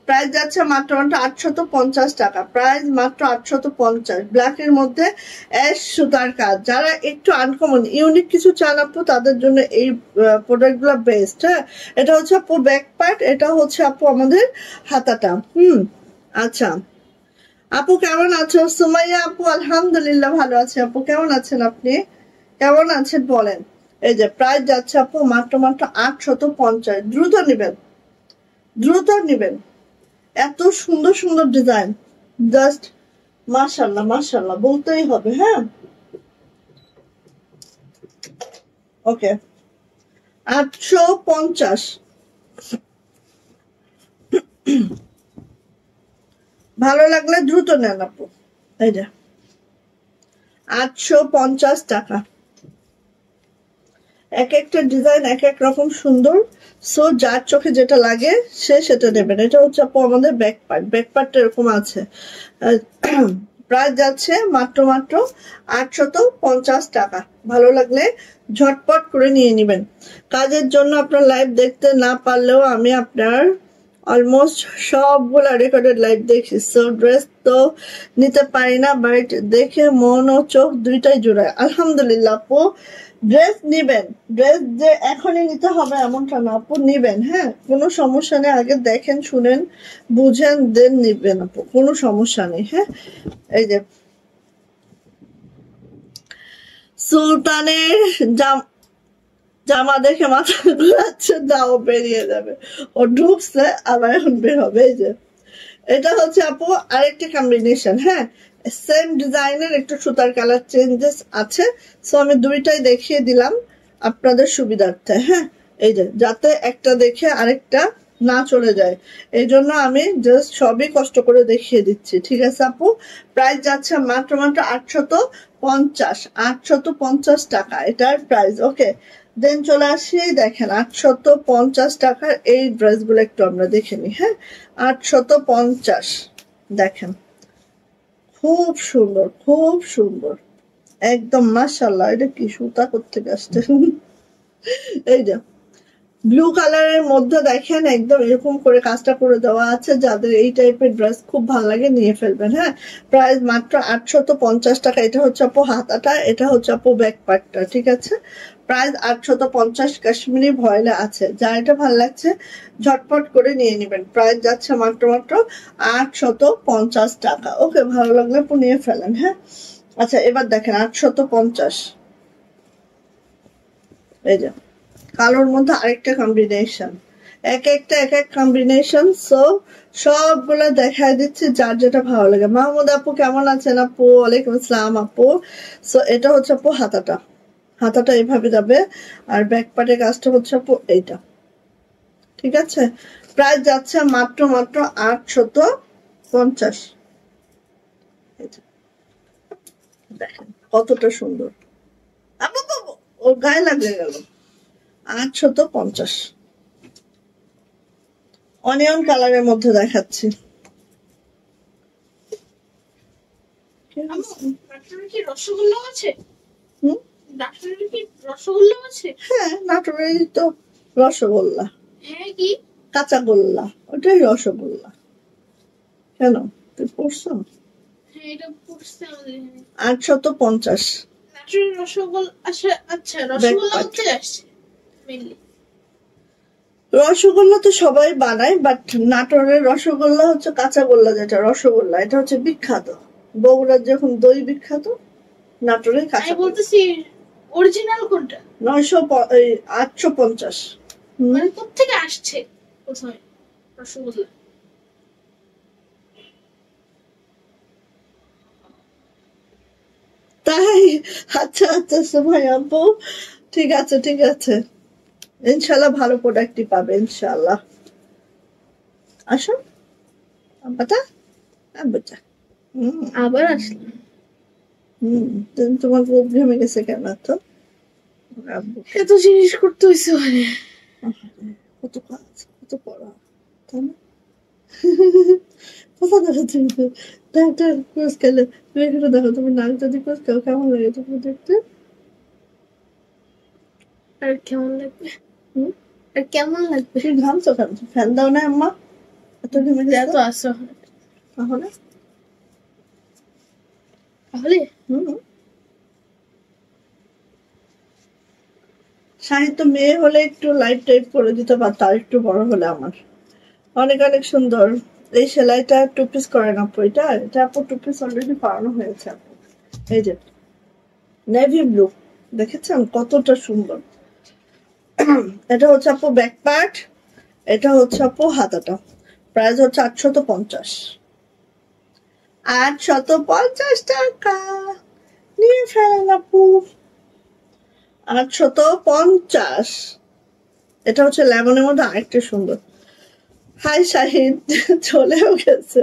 প্রাইস যাচ্ছে মাত্র মাত্র 850 টাকা, প্রাইস মাত্র 850। ব্ল্যাক এর মধ্যে অ্যাশ সুতার কাজ। যারা একটু আনকমন ইউনিক কিছু চান আপু, তাদের জন্য এই প্রোডাক্ট গুলো বেস্ট। হ্যাঁ, এটা হচ্ছে আপু ব্যাক পার্ট, এটা হচ্ছে আপু আমাদের হাতাটা। আচ্ছা আপু কেমন আছো? সুমাইয়া আপু আলহামদুলিল্লাহ ভালো আছে। আপু কেমন আছেন? আপনি কেমন আছেন বলেন। এই যে প্রাইস যাচ্ছে আপু মাত্র মাত্র 850। দ্রুত নিবেন, দ্রুত নিবেন। এত সুন্দর সুন্দর ডিজাইন, জাস্ট মাশাল্লাহ মাশাল্লাহ বলতেই হবে। হ্যাঁ, ওকে 850। ভালো লাগলে দ্রুত নেন আপু। এই যে 850 টাকা। এক একটা ডিজাইন এক এক রকম সুন্দর। সো যার চোখে যেটা লাগে সে সেটা নেবেন। এটা হচ্ছে আপু আমাদের ব্যাক পার্ট, ব্যাক পার্টটা এরকম আছে। প্রাইস যাচ্ছে মাত্র মাত্র 850 টাকা। ভালো লাগলে ঝটপট করে নিয়ে নেবেন। কাজের জন্য আপনার লাইভ দেখতে না পারলেও আমি আপনার অলমোস্ট সবগুলা রেকর্ডেড লাইভ দেখি। সো ড্রেস তো নিতে পারি না, বাট দেখে মন ও চোখ দুইটাই জোড়ায়। আলহামদুলিল্লাহ আপু, ড্রেস নিবেন, ড্রেস যে এখনই নিতে হবে এমনটা না আপু, নিবেন। হ্যাঁ, কোনো সমস্যা নেই, আগে দেখেন শুনেন বুঝেন দেন নিবেন আপু, কোনো সমস্যা নেই। হ্যাঁ, এই যে সুলতানের জামা দেখে মাথা ঘুরাচ্ছে, দাও বেরিয়ে যাবে। ও ঢুকছে আবার এখন বের হবে। এই যে এটা হচ্ছে আপু আরেকটি কম্বিনেশন। হ্যাঁ, সেম ডিজাইনের একটু সুতার কালার চেঞ্জেস আছে। সো আমি দুইটাই দেখিয়ে দিলাম আপনাদের সুবিধার্থে। হ্যাঁ, এই যে যাতে একটা দেখে আরেকটা না চলে যায়, এই জন্য আমি জাস্ট সবই কষ্ট করে দেখিয়ে দিচ্ছি। ঠিক আছে আপু, প্রাইস যাচ্ছে মাত্র মাত্র 850। 850 টাকা এটার প্রাইস। ওকে, দেন চলে আসি। দেখেন 850 টাকার এই ড্রেসগুলো একটু আমরা দেখে নিই। হ্যাঁ, 850 দেখেন, খুব সুন্দর খুব সুন্দর একদম মাশাআল্লাহ। এটা কি সুতা করতে আসছে। এই যে ব্লু কালারের মধ্যে দেখেন একদম এরকম করে কাজটা করে দেওয়া আছে। যাদের এই টাইপের ড্রেস খুব ভালো লাগে নিয়ে ফেলবেন। হ্যাঁ, প্রাইস মাত্র 850 টাকা। এটা হচ্ছে আপু হাতাটা, এটা হচ্ছে আপু ব্যাক পার্টটা। ঠিক আছে, প্রাইস 850। কাশ্মীরি ভয়েলে আছে। যা এটা ভালো লাগছে ঝটপট করে নিয়ে নেবেন। প্রাইস যাচ্ছে মাত্র মাত্র 850 টাকা। ওকে, ভালো লাগলে আপু নিয়ে ফেলেন। হ্যাঁ, আচ্ছা এবার দেখেন 850। এই যে কালোর মধ্যে আরেকটা কম্বিনেশন, এক একটা এক এক কম্বিনেশন। সো সবগুলো দেখায় দিচ্ছি যার যেটা ভালো লাগে। মাহমুদ আপু কেমন আছেন? আপু ওয়ালাইকুম আসসালাম আপু। সো এটা হচ্ছে আপু হাতাটা, হাতাটা এইভাবে যাবে। আর ব্যাক পার্টের কাজটা হচ্ছে আপু এইটা। ঠিক আছে, প্রাইস যাচ্ছে মাত্র মাত্র 850। দেখেন কতটা সুন্দর, ওর গায়ে লাগে গেল। 850 অনিয়ন কালারের মধ্যে দেখাচ্ছি। রসগোল্লা আছে? রসগোল্লা আছে? হ্যাঁ, নাটোরের তো রসগোল্লা। হ্যাঁ, কি কাঁচা গোল্লা, ওটাই রসগোল্লা। কেন তুই পড়ছো? হ্যাঁ, এটা পড়ছে আমাদের 850 নাটোরের রসগোল্লা। আচ্ছা রসগোল্লা হচ্ছে আসছে মেইনলি। রসগোল্লা তো সবাই বানায়, বাট নাটোরের রসগোল্লা হচ্ছে কাঁচা গোল্লা, যেটা রসগোল্লা এটা হচ্ছে বিখ্যাত। বগুড়ার যখন দই বিখ্যাত, নাটোরের কাঁচা। আমি বলতেছি অরিজিনাল কোনটা? 850। মানে কোত্থেকে আসছে প্রথমে রসগোল্লা? তাই? আচ্ছা আচ্ছা সময় আপু, ঠিক আছে ঠিক আছে, ইনশাল্লাহ ভালো প্রোডাক্টই পাবে ইনশাল্লাহ। আসো আব্বাটা, আব্বাটা। আবার আসলাম। তোমার বুক ঘেমে গেছে কেন? তো এত জিনিস করতে হয়েছে মানে কত কাজ কত পড়া, তাই না? কোথা দেখো তুমি ডাক্তার কোর্স খেলে তুমি এখানে দেখো তুমি নাক যদি কোর্স খাও কেমন লাগে তুমি দেখতে আর কেমন লাগবে আর কেমন লাগবে তুমি ঘামছো কেন ফ্যান দাও না আম্মা এত ঘেমে দেয়া তো আসো তাহলে তাহলে সাহিত্য মেয়ে হলে একটু লাইট টাইপ করে দিতে পারতো আর একটু বড় হলে আমার অনেক অনেক সুন্দর এই সেলাইটা টু পিস করেন আপু এটা আপু টু পিস অলরেডি করানো হয়েছে আপু এই যে নেভি ব্লু দেখেছেন কতটা সুন্দর এটা হচ্ছে আপু ব্যাক পার্ট এটা হচ্ছে আপু হাতাটা প্রাইস হচ্ছে 850 850 টাকা নিয়ে ফেলেন আপু 850 এটা হচ্ছে লেমনের মধ্যে আরেকটা সুন্দর হাই শাহিদ চলেও গেছে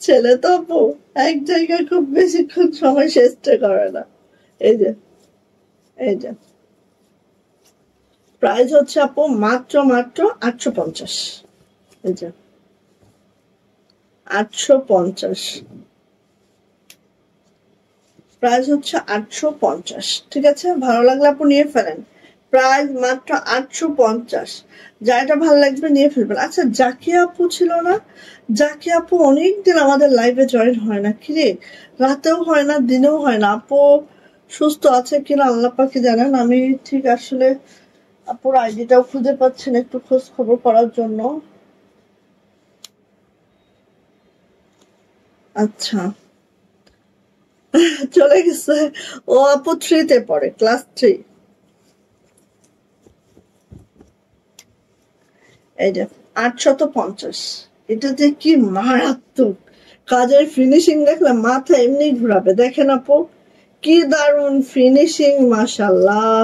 ছেলে তো আপু এক জায়গায় খুব বেশিক্ষণ সময় শেষ করে না এই যে প্রাইস হচ্ছে আপু মাত্র 850 এই যে 850 প্রাইস হচ্ছে 850 ঠিক আছে ভালো লাগলে আপু নিয়ে ফেলেন প্রাইস মাত্র 850 যাটা ভালো লাগবে নিয়ে ফেলবেন আচ্ছা জাকিয়া আপু ছিল না জাকিয়া আপু অনেকদিন আমাদের লাইভে জয়েন হয় না কিরে রাতেও হয় না দিনেও হয় না আপু সুস্থ আছে কিনা আল্লাহ পাকি জানেন আমি ঠিক আসলে আপুর আইডিটাও খুঁজে পাচ্ছি না একটু খোঁজ খবর করার জন্য আচ্ছা চলে গেছে ও আপু 3-তে পড়ে ক্লাস 3 এই যে 850 এটা যে কি মারাত্মক কাজের ফিনিশিং দেখলে মাথা এমনি ঘুরাবে দেখেন আপু কি দারুন ফিনিশিং মাশাআল্লাহ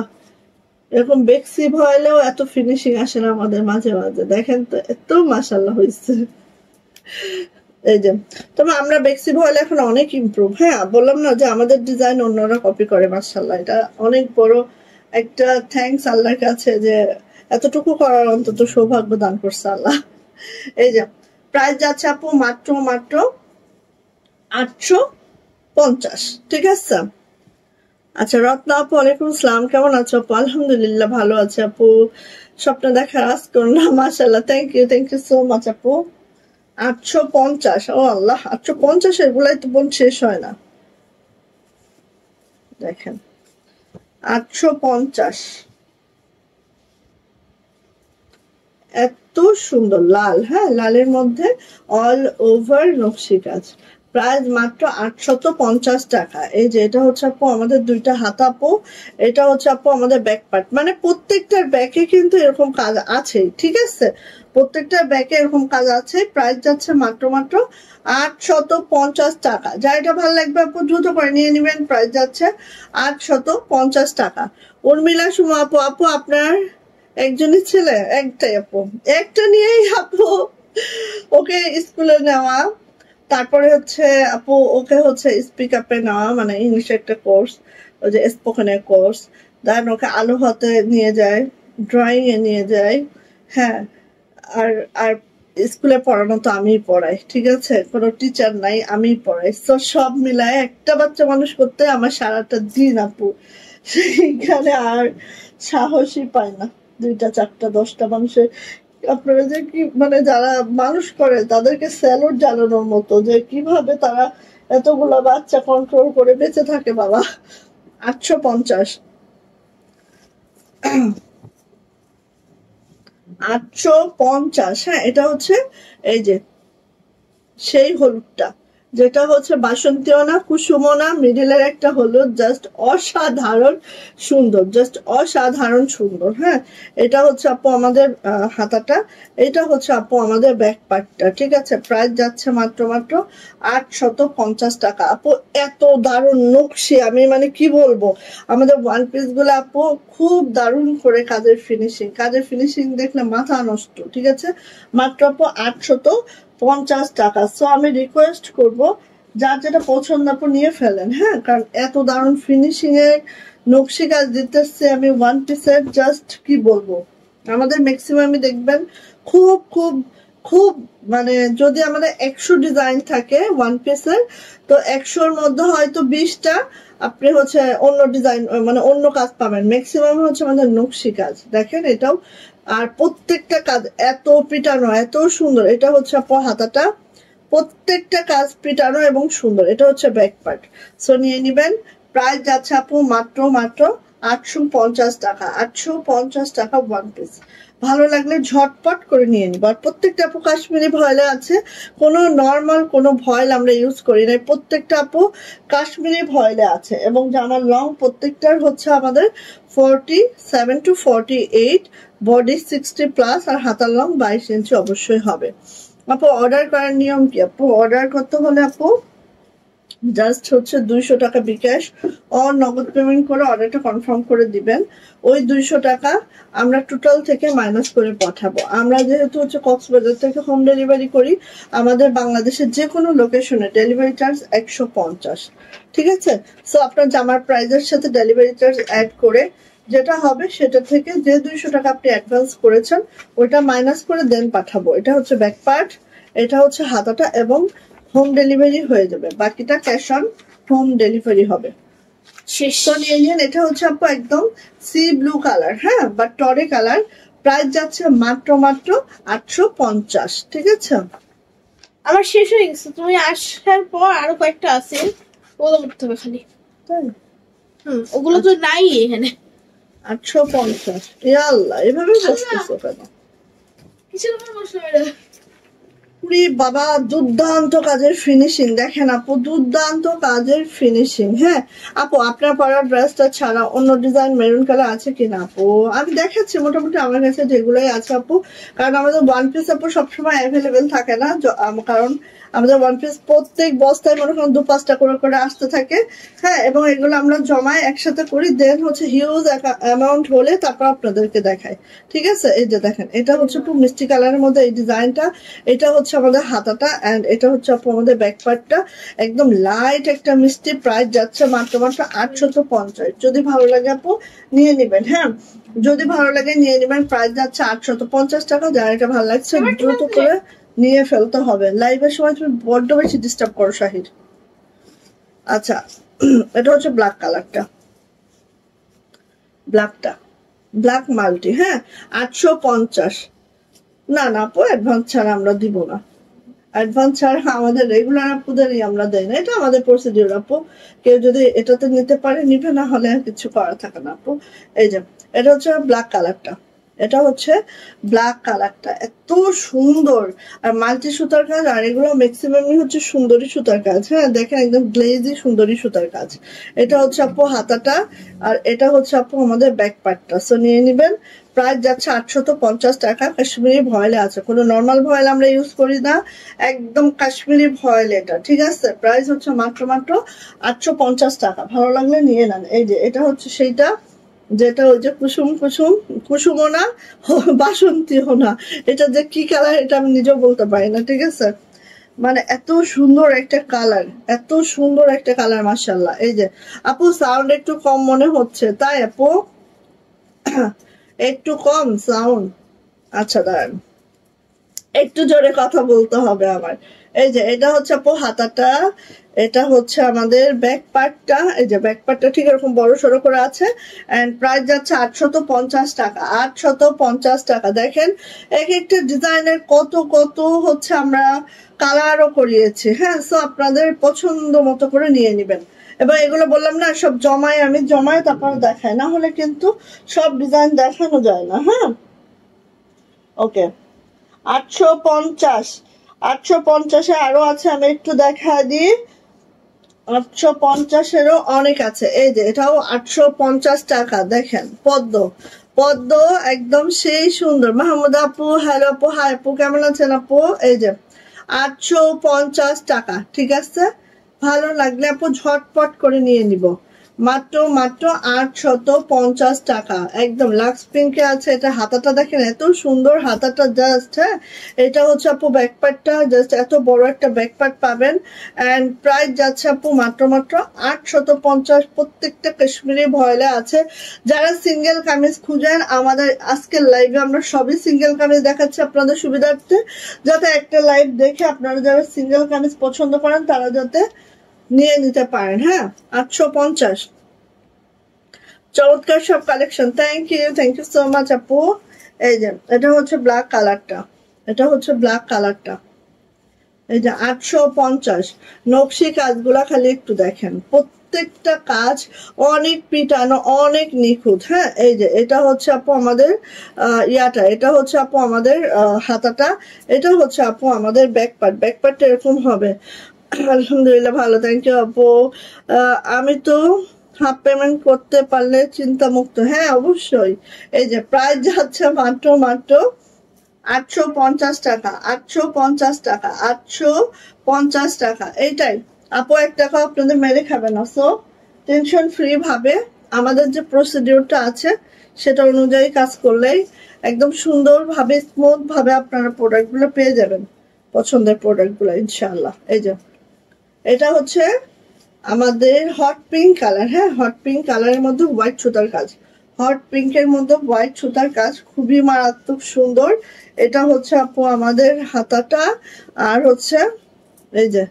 এরকম বেক্সি ভয়েলেও এত ফিনিশিং আসে না আমাদের মাঝে মাঝে দেখেন তো এত মাশাআল্লাহ হয়েছে এই যে তবে আমরা বেক্সি ভয়েল এখন অনেক ইমপ্রুভ হ্যাঁ বললাম না যে আমাদের ডিজাইন অন্যরা কপি করে মাশাআল্লাহ এটা অনেক বড় একটা থ্যাঙ্কস আল্লাহর কাছে যে এতটুকু করার অন্তত সৌভাগ্য দান করছে আল্লাহ এই যে প্রাইস যাচ্ছে আপু মাত্র 850 ঠিক আছে আচ্ছা রত্না আপু ওয়ালাইকুম আসসালাম কেমন আছো আপু আলহামদুলিল্লাহ ভালো আছে আপু স্বপ্ন দেখার আজ করুন না মাশাআল্লাহ থ্যাংক ইউ সো মাচ আপু 850 ও আল্লাহ 850 এগুলাই তো বোন শেষ হয় না দেখেন 850 এত সুন্দর লাল হ্যাঁ লালের মধ্যে অল ওভার নকশি কাজ প্রাইস মাত্র 850 টাকা এই যে এটা হচ্ছে আপু আমাদের দুইটা হাতা আপু এটা হচ্ছে আপু আমাদের ব্যাক পার্ট মানে প্রত্যেকটার ব্যাকে কিন্তু এরকম কাজ আছে ঠিক আছে প্রত্যেকটার ব্যাকে এরকম কাজ আছে প্রাইস যাচ্ছে মাত্র 850 টাকা যা এটা ভালো লাগবে আপু দ্রুত করে নিয়ে নেবেন প্রাইস যাচ্ছে 850 টাকা উর্মিলা সুমা আপু আপনার একজনই ছেলে একটাই আপু একটা নিয়েই আপু ওকে স্কুলে নেওয়া তারপরে হচ্ছে আপু ওকে হচ্ছে স্পিক আপে নেওয়া মানে ইংলিশ একটা কোর্স ওই যে স্পোকেনের কোর্স দেন ওকে আলো হাতে নিয়ে যায় ড্রয়িং এ নিয়ে যায় হ্যাঁ আর আর স্কুলে পড়ানো তো আমিই পড়াই ঠিক আছে কোনো টিচার নাই আমিই পড়াই তো সব মিলায় একটা বাচ্চা মানুষ করতে আমার সারাটা দিন আপু সেইখানে আর সাহসই পায় না 2টা 4টা 10টা মানুষের আপনারা যে কি মানে যারা মানুষ করে তাদেরকে স্যালুট জানানোর মতো যে কিভাবে তারা এতগুলো বাচ্চা কন্ট্রোল করে বেঁচে থাকে বাবা 850 850 হ্যাঁ এটা হচ্ছে এই যে সেই হলুদটা যেটা হচ্ছে বাসন্তীও না কুসুমও না মিডিলের একটা হলুদ জাস্ট অসাধারণ সুন্দর জাস্ট অসাধারণ সুন্দর হ্যাঁ এটা হচ্ছে আপু আমাদের হাতাটা এটা হচ্ছে আপু আমাদের ব্যাক পার্টটা ঠিক আছে প্রাইস যাচ্ছে মাত্র 850 টাকা আপু এত দারুণ নকশি আমি মানে কি বলবো আমাদের ওয়ান পিস গুলো আপু খুব দারুণ করে কাজের ফিনিশিং দেখলে মাথা নষ্ট ঠিক আছে মাত্র আপু 850 টাকা সো আমি রিকোয়েস্ট করব যার যেটা পছন্দ আপু নিয়ে ফেলেন হ্যাঁ কারণ এত দারুণ ফিনিশিং এর নকশি কাজ দিতেছে আমি ওয়ান পিসের জাস্ট কি বলবো আমাদের ম্যাক্সিমামই দেখবেন খুব খুব খুব মানে যদি আমাদের 100 ডিজাইন থাকে ওয়ান পিসের, তো 100-র মধ্যে হয়তো 20টা আপনি হচ্ছে অন্য ডিজাইন মানে অন্য কাজ পাবেন, ম্যাক্সিমাম হচ্ছে আমাদের নকশি কাজ। দেখেন এটাও, আর প্রত্যেকটা কাজ এত পিটানো, এত সুন্দর। এটা হচ্ছে আপু হাতাটা, প্রত্যেকটা কাজ পিটানো এবং সুন্দর। এটা হচ্ছে ব্যাক পার্ট। সো নিয়ে নিবেন। প্রাইস যাচ্ছে আপু মাত্র 850 টাকা। 850 টাকা ওয়ান পিস। ভালো লাগলে ঝটপট করে নিয়ে নিব। আর প্রত্যেকটা আপু কাশ্মীরি ভয়েলে আছে, কোনো নর্মাল কোনো ভয়েল আমরা ইউজ করি না, প্রত্যেকটা আপু কাশ্মীরি ভয়েলে আছে। এবং জামার লং প্রত্যেকটার হচ্ছে আমাদের 47 to 48, বডি 60+, আর হাতার লং 22 ইঞ্চি অবশ্যই হবে। আপু অর্ডার করার নিয়ম কি? আপু অর্ডার করতে হলে আপু জাস্ট হচ্ছে 200 টাকা বিকাশ নগদ পেমেন্ট করে অর্ডারটা কনফার্ম করে দিবেন। ওই 200 টাকা আমরা টোটাল থেকে মাইনাস করে পাঠাবো। আমরা যেহেতু হচ্ছে কক্সবাজার থেকে হোম ডেলিভারি করি, আমাদের বাংলাদেশের যে কোনো লোকেশনে ডেলিভারি চার্জ 150। ঠিক আছে? সো আপনার জামার প্রাইজের সাথে ডেলিভারি চার্জ অ্যাড করে যেটা হবে সেটা থেকে যে 200 টাকা আপনি অ্যাডভান্স করেছেন ওইটা মাইনাস করে দেন পাঠাবো। এটা হচ্ছে ব্যাক পার্ট, এটা হচ্ছে হাতাটা, এবং হোম ডেলিভারি হয়ে যাবে। বাকিটা ক্যাশ অন হোম ডেলিভারি হবে। এটা হচ্ছে আপু একদম সি ব্লু কালার, হ্যাঁ, বা টরে কালার। প্রাইস যাচ্ছে মাত্র 850। ঠিক আছে? আমার শেষ হয়ে গেছে, তুমি আসার পর আরো কয়েকটা আছে, ওগুলো করতে হবে খালি। তাই? ওগুলো তো নাই এখানে। 850। ইয়াল্লাহ, এভাবে বসতেছো কেন? কিসের উপর বসলো এটা? বাবা দুর্দান্ত কাজের ফিনিশিং দেখেন আপু, দুর্দান্ত কাজের ফিনিশিং। হ্যাঁ আপু, আপনার পরার ড্রেসটা ছাড়া অন্য ডিজাইন মেরুন কালার আছে কিনা আপু? আমি দেখাচ্ছি মোটামুটি আমার কাছে যেগুলোই আছে আপু, কারণ আমাদের ওয়ান পিস আপু সবসময় অ্যাভেলেবেল থাকে না, কারণ আমাদের ওয়ান পিস প্রত্যেক বস্তায় মনে করেন 2-5টা করে আসতে থাকে। হ্যাঁ, এবং এগুলো আমরা জমায় একসাথে করি, দেন হচ্ছে হিউজ অ্যামাউন্ট হলে তারপর আপনাদেরকে দেখাই। ঠিক আছে? এই যে দেখেন, এটা হচ্ছে একটু মিষ্টি কালারের মধ্যে এই ডিজাইনটা, এটা হচ্ছে আমাদের হাতাটা, এন্ড এটা হচ্ছে আপু আমাদের ব্যাক পার্টটা, একদম লাইট একটা মিষ্টি। প্রাইস যাচ্ছে মাত্র 850। যদি ভালো লাগে আপু নিয়ে নেবেন। হ্যাঁ, যদি ভালো লাগে নিয়ে নেবেন। প্রাইস যাচ্ছে 850 টাকা। যার এটা ভালো লাগছে দ্রুত করে নিয়ে ফেলতে হবে। লাইভের সময় তুমি বড্ড বেশি ডিস্টার্ব করো শাহির। আচ্ছা, এটা হচ্ছে ব্ল্যাক কালারটা, ব্ল্যাক মাল্টি। হ্যাঁ, 850। না আপু, অ্যাডভান্স ছাড়া আমরা দিব না। অ্যাডভান্স ছাড়া আমাদের রেগুলার আপুদেরই আমরা দেই না, এটা আমাদের প্রসিডিউর আপু। কেউ যদি এটাতে নিতে পারে নিবে, না হলে আর কিছু করা থাকে না আপু। এই যে এটা হচ্ছে ব্ল্যাক কালারটা, এটা হচ্ছে ব্ল্যাক কালারটা, এত সুন্দর। আর মাল্টি সুতার কাজ, আর এগুলো ম্যাক্সিমামই হচ্ছে সুন্দরী সুতার কাজ। হ্যাঁ দেখেন, একদম গ্লেজি সুন্দরী সুতার কাজ। এটা হচ্ছে আপু হাতাটা, আর এটা হচ্ছে আপু আমাদের ব্যাক পার্টটা। সো নিয়ে নিবেন। প্রাইস যাচ্ছে 850 টাকা। কাশ্মীরি ভয়েলে আছে, কোনো নর্মাল ভয়েল আমরা ইউজ করি না, একদম কাশ্মীরি ভয়েল এটা। ঠিক আছে? প্রাইস হচ্ছে মাত্র 850 টাকা। ভালো লাগলে নিয়ে নেন। এই যে এটা হচ্ছে সেইটা, যেটা ওই যে কুসুমও না বাসন্তীও না, এটা যে কি কালার এটা আমি নিজেও বলতে পারি না। ঠিক আছে? মানে এত সুন্দর একটা কালার, এত সুন্দর একটা কালার, মাশাআল্লাহ। এই যে আপু সাউন্ড একটু কম মনে হচ্ছে, তাই আপু? একটু কম সাউন্ড? আচ্ছা দাঁড়ান, একটু জোরে কথা বলতে হবে আমার। এই যে এটা হচ্ছে আপু হাতাটা, এটা হচ্ছে আমাদের ব্যাক পার্টটা। এই যে ব্যাক পার্টটা ঠিক এরকম বড় সড়ো করে আছে, এন্ড প্রাইস যাচ্ছে 850 টাকা। 850 টাকা। দেখেন এক একটা ডিজাইনের কত হচ্ছে আমরা কালারও করিয়েছি। হ্যাঁ, সো আপনাদের পছন্দ মতো করে নিয়ে নেবেন। এবার এগুলো বললাম না, সব আমি জমায় তারপর দেখাই, না হলে কিন্তু সব ডিজাইন দেখানো যায় না। হ্যাঁ, ওকে। 850। 850-এ আরো আছে, আমি একটু দেখা দিই। 850-এরও অনেক আছে। এই যে এটাও 850 টাকা। দেখেন পদ্ম একদম সেই সুন্দর। মাহমুদ আপু, হ্যালো আপু, হাই আপু, কেমন আছেন আপু? এই যে 850 টাকা। ঠিক আছে? ভালো লাগলে আপু ঝটপট করে নিয়ে নিব। মাত্র মাত্র 850 টাকা। একদম লাক্স পিঙ্কে আছে। এটা হাতাটা দেখেন এত সুন্দর, হাতাটা জাস্ট। হ্যাঁ, এটা হচ্ছে আপু ব্যাকপার্টটা, জাস্ট এত বড় একটা ব্যাকপার্ট পাবেন। অ্যান্ড প্রাইস যাচ্ছে আপু মাত্র মাত্র 850। প্রত্যেকটা কাশ্মীরি ভয়েলে আছে। যারা সিঙ্গেল কামিজ খুঁজেন, আমাদের আজকের লাইভে আমরা সবই সিঙ্গেল কামিজ দেখাচ্ছি আপনাদের সুবিধার্থে, যাতে একটা লাইভ দেখে আপনারা যারা সিঙ্গেল কামিজ পছন্দ করেন তারা যাতে নিয়ে নিতে পারেন। হ্যাঁ, 850। চমৎকার সব collection. Thank you so much আপু। এই যে এটা হচ্ছে ব্ল্যাক কালারটা, এটা হচ্ছে ব্ল্যাক কালারটা। এই যে 850। নকশি কাজগুলা খালি একটু দেখেন, প্রত্যেকটা কাজ অনেক পিটানো, অনেক নিখুঁত। হ্যাঁ, এই যে এটা হচ্ছে আপু আমাদের ইয়াটা, এটা হচ্ছে আপু আমাদের হাতাটা, এটা হচ্ছে আপু আমাদের ব্যাকপার্ট। ব্যাকপার্টটা এরকম হবে। আলহামদুলিল্লাহ ভালো, থ্যাংক ইউ আপু। আমি তো হাফ পেমেন্ট করতে পারলে চিন্তা মুক্ত। হ্যাঁ অবশ্যই। এই যে প্রাইস যাচ্ছে মাত্র মাত্র 850 টাকা, 850 টাকা, 850 টাকা। এইটাই আপু, 1 টাকা আপনাদের মেরে খাবে না। সো টেনশন ফ্রি ভাবে আমাদের যে প্রসিডিউরটা আছে সেটা অনুযায়ী কাজ করলেই একদম সুন্দরভাবে স্মুথ ভাবে আপনারা প্রোডাক্টগুলো পেয়ে যাবেন, পছন্দের প্রোডাক্টগুলো ইনশাআল্লাহ। এই যে এটা হচ্ছে আমাদের হট পিঙ্ক কালার। হ্যাঁ, হট পিঙ্ক কালারের মধ্যে হোয়াইট সুতার কাজ, হট পিঙ্কের মধ্যে হোয়াইট সুতার কাজ, খুবই মারাত্মক সুন্দর। এটা হচ্ছে আপু আমাদের হাতাটা। আর হচ্ছে এই যে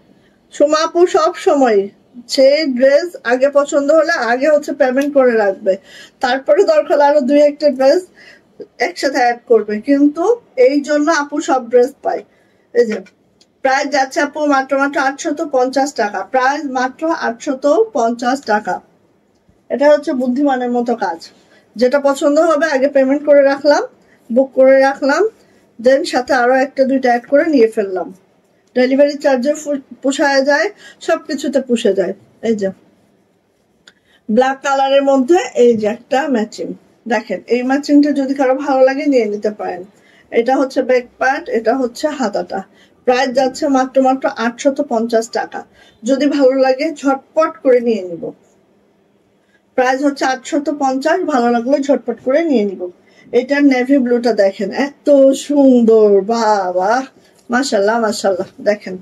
সোমা আপু সব সময় সে ড্রেস আগে পছন্দ হলে আগে হচ্ছে পেমেন্ট করে রাখবে, তারপরে দরকার আরো 2-1টা ড্রেস একসাথে অ্যাড করবে, কিন্তু এই জন্য আপু সব ড্রেস পায়। এই যে প্রাইস যাচ্ছে আপু মাত্র মাত্র 850 টাকা, প্রাইস মাত্র 850 টাকা। এটা হচ্ছে বুদ্ধিমানের মতো কাজ। যেটা পছন্দ হবে আগে পেমেন্ট করে রাখলাম, বুক করে রাখলাম, দেন সাথে আরো 1-2টা অ্যাড করে নিয়ে ফেললাম। ডেলিভারি চার্জে পুষায় যায়, সবকিছুতে পুষে যায়। এই যে ব্ল্যাক কালারের মধ্যে এই যে একটা ম্যাচিং দেখেন, এই ম্যাচিংটা যদি কারো ভালো লাগে নিয়ে নিতে পারেন। এটা হচ্ছে ব্যাক পার্ট, এটা হচ্ছে হাতাটা। প্রাইস যাচ্ছে মাত্র মাত্র 850 টাকা। যদি ভালো লাগে ঝটপট করে নিয়ে নিব। প্রাইস হচ্ছে 850, ভালো লাগলে ঝটপট করে নিয়ে নিব। এটার নেভি ব্লুটা দেখেন এত সুন্দর, বাবা মাশাল্লাহ মাশাল্লাহ। দেখেন,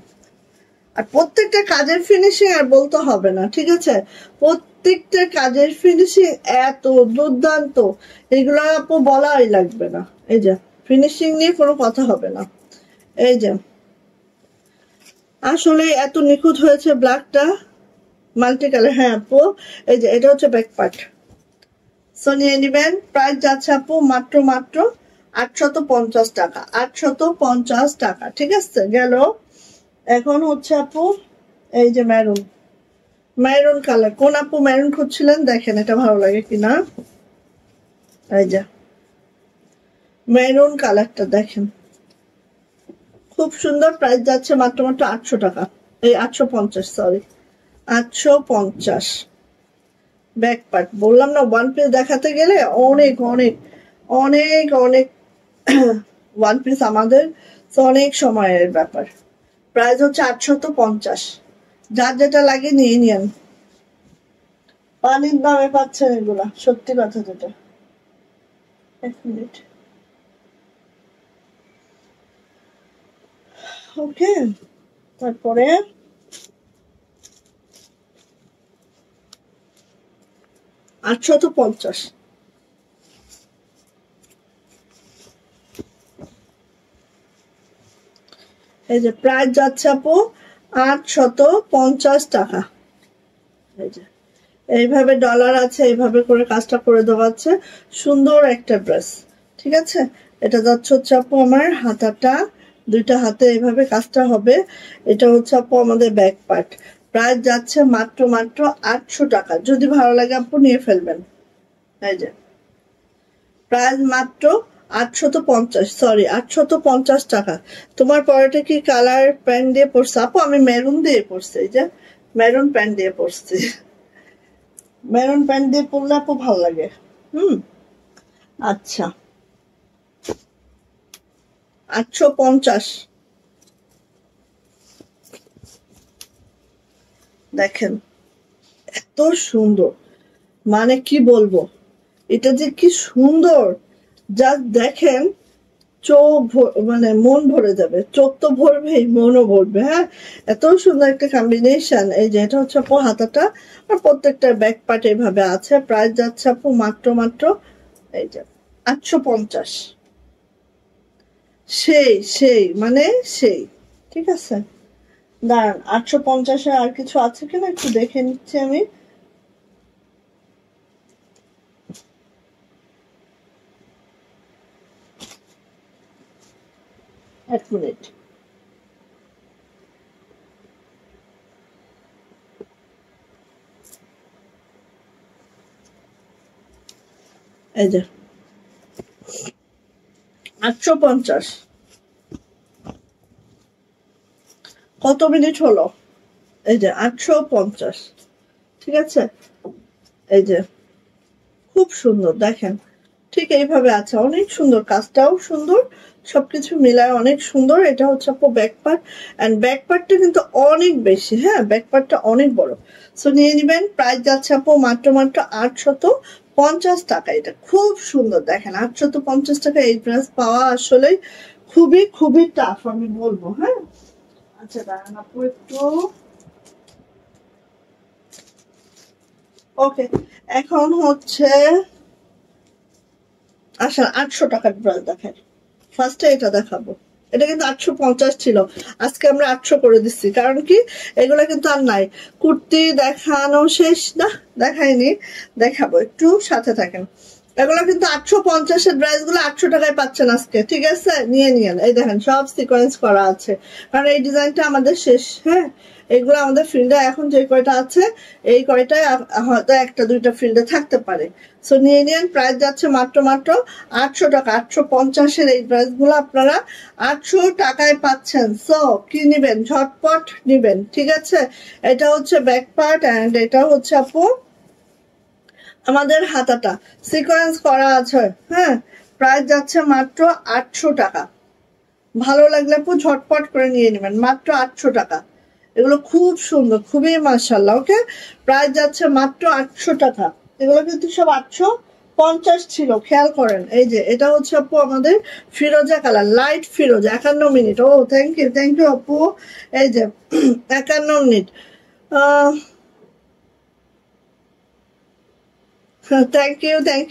আর প্রত্যেকটা কাজের ফিনিশিং আর বলতে হবে না, ঠিক আছে? প্রত্যেকটা কাজের ফিনিশিং এত দুর্দান্ত, এগুলো আপু বলাই লাগবে না। এই যে ফিনিশিং নিয়ে কোনো কথা হবে না। এই যে আসলে এত নিখুঁত হয়েছে ব্ল্যাকটা, মাল্টি কালার। হ্যাঁ আপু, এই যে এটা হচ্ছে ব্যাক পার্ট। সো নিয়ে নিবেন। প্রাইস যাচ্ছে আপু মাত্র মাত্র 850 টাকা, 850 টাকা। ঠিক আছে গেল। এখন হচ্ছে আপু এই যে মেরুন, মেরুন কালার। কোন আপু মেরুন খুঁজছিলেন? দেখেন এটা ভালো লাগে কিনা। এই যে মেরুন কালারটা দেখেন, খুব সুন্দর। প্রাইস যাচ্ছে মাত্র মাত্র 800 টাকা, এই 850, সরি 850। ব্যাক পার্ট বললাম না, ওয়ান পিস দেখাতে গেলে অনেক অনেক অনেক অনেক ওয়ান পিস আমাদের অনেক সময়ের ব্যাপার। প্রাইস হচ্ছে 850। যার যেটা লাগে নিয়ে নিন, পানির দামে পাচ্ছেন এগুলা, সত্যি কথা যেটা। 1 মিনিট। ওকে, তারপরে $850। এই যে প্রাইস যাচ্ছে আপু 850 টাকা। এই যে এইভাবে ডলার আছে, এইভাবে করে কাজটা করে দেওয়া আছে। সুন্দর একটা ড্রেস, ঠিক আছে? এটা যাচ্ছে হচ্ছে আপু আমার হাতাটা, 2টা হাতে এইভাবে কাজটা হবে। এটা হচ্ছে আপু আমাদের ব্যাক পার্ট। প্রাইস যাচ্ছে মাত্র মাত্র 800 টাকা। যদি ভালো লাগে আপু নিয়ে ফেলবেন। এই যে প্রাইস মাত্র 850, সরি 850 টাকা। তোমার পরেটা কি কালার প্যান্ট দিয়ে পরছে? আপু আমি মেরুন দিয়ে পরছি, এই যে মেরুন প্যান্ট দিয়ে পরছি। মেরুন প্যান্ট দিয়ে পরলে আপু ভালো লাগে। আচ্ছা 850। দেখেন এত সুন্দর, মানে কি বলবো, এটা যে কি সুন্দর, যা দেখেন চোখ মানে মন ভরে যাবে, চোখ তো ভরবেই, মনও ভরবে। হ্যাঁ, এত সুন্দর একটা কম্বিনেশন। এই যে এটা হচ্ছে আপু হাতাটা, আর প্রত্যেকটা ব্যাক পার্ট এইভাবে আছে। প্রাইস যাচ্ছে আপু মাত্র মাত্র এই যে 850। সেই সেই মানে সেই, ঠিক আছে। দাঁড়ান, 850-এ আর কিছু আছে কিনা একটু দেখে নিচ্ছি আমি। এক মিনিট। এই যে 850। কত মিনিট হলো? এই যে 850, ঠিক আছে। এই যে খুব সুন্দর দেখেন, ঠিক এইভাবে আছে, অনেক সুন্দর, কাজটাও সুন্দর, সবকিছু মিলায় অনেক সুন্দর। এটা হচ্ছে আপু ব্যাক পার্ট, এন্ড ব্যাক পার্টটা কিন্তু অনেক বেশি, হ্যাঁ ব্যাক পার্টটা অনেক বড়। সো নিয়ে নিবেন। প্রাইস যাচ্ছে আপু মাত্র মাত্র 850 টাকা। এটা খুব সুন্দর দেখেন, 850 টাকা এই ড্রেস পাওয়া আসলে খুবই খুবই টাফ আমি বলবো। হ্যাঁ, আচ্ছা দাঁড়ান আপু একটু। ওকে, এখন হচ্ছে আচ্ছা 800 টাকার ড্রেস দেখেন। ফার্স্টে এটা দেখাবো, এটা কিন্তু 850 ছিল, আজকে আমরা 800 করে দিচ্ছি। কারণ কি, এগুলো কিন্তু আর নাই। কুর্তি দেখানো শেষ না, দেখাইনি, দেখাবো, একটু সাথে থাকেন। এগুলো কিন্তু 850-এর ড্রেস গুলো 800 টাকায় পাচ্ছেন আজকে, ঠিক আছে। নিয়ে নিয়েন। এই দেখেন সব সিকোয়েন্স করা আছে, কারণ এই ডিজাইনটা আমাদের শেষ। হ্যাঁ, এগুলো আমাদের ফিল্ডে এখন যে কয়টা আছে, এই কয়টায় হয়তো একটা দুইটা ফিল্ডে থাকতে পারে। সো নিয়ে নিন। প্রাইস যাচ্ছে মাত্র মাত্র 800 টাকা। 850-এর এই ড্রেস গুলো আপনারা 800 টাকায় পাচ্ছেন। সো কি নিবেন, ঝটপট নিবেন, ঠিক আছে। এটা হচ্ছে ব্যাক পার্ট, এন্ড এটা হচ্ছে আপু আমাদের হাতাটা সিকোয়েন্স করা আছে। হ্যাঁ, প্রাইস যাচ্ছে মাত্র 800 টাকা। ভালো লাগলে আপু ঝটপট করে নিয়ে নেবেন, মাত্র 800 টাকা। এগুলো খুব সুন্দর, খুবই মাশাআল্লাহ। ওকে, প্রাইস যাচ্ছে মাত্র 800 টাকা। এগুলো কিন্তু সব 850 ছিল, খেয়াল করেন। এই যে এটা হচ্ছে আপু আমাদের ফিরোজা কালার, লাইট ফিরোজা। 51 মিনিট। ও থ্যাংক ইউ আপু। এই যে 51 মিনিট। থ্যাংক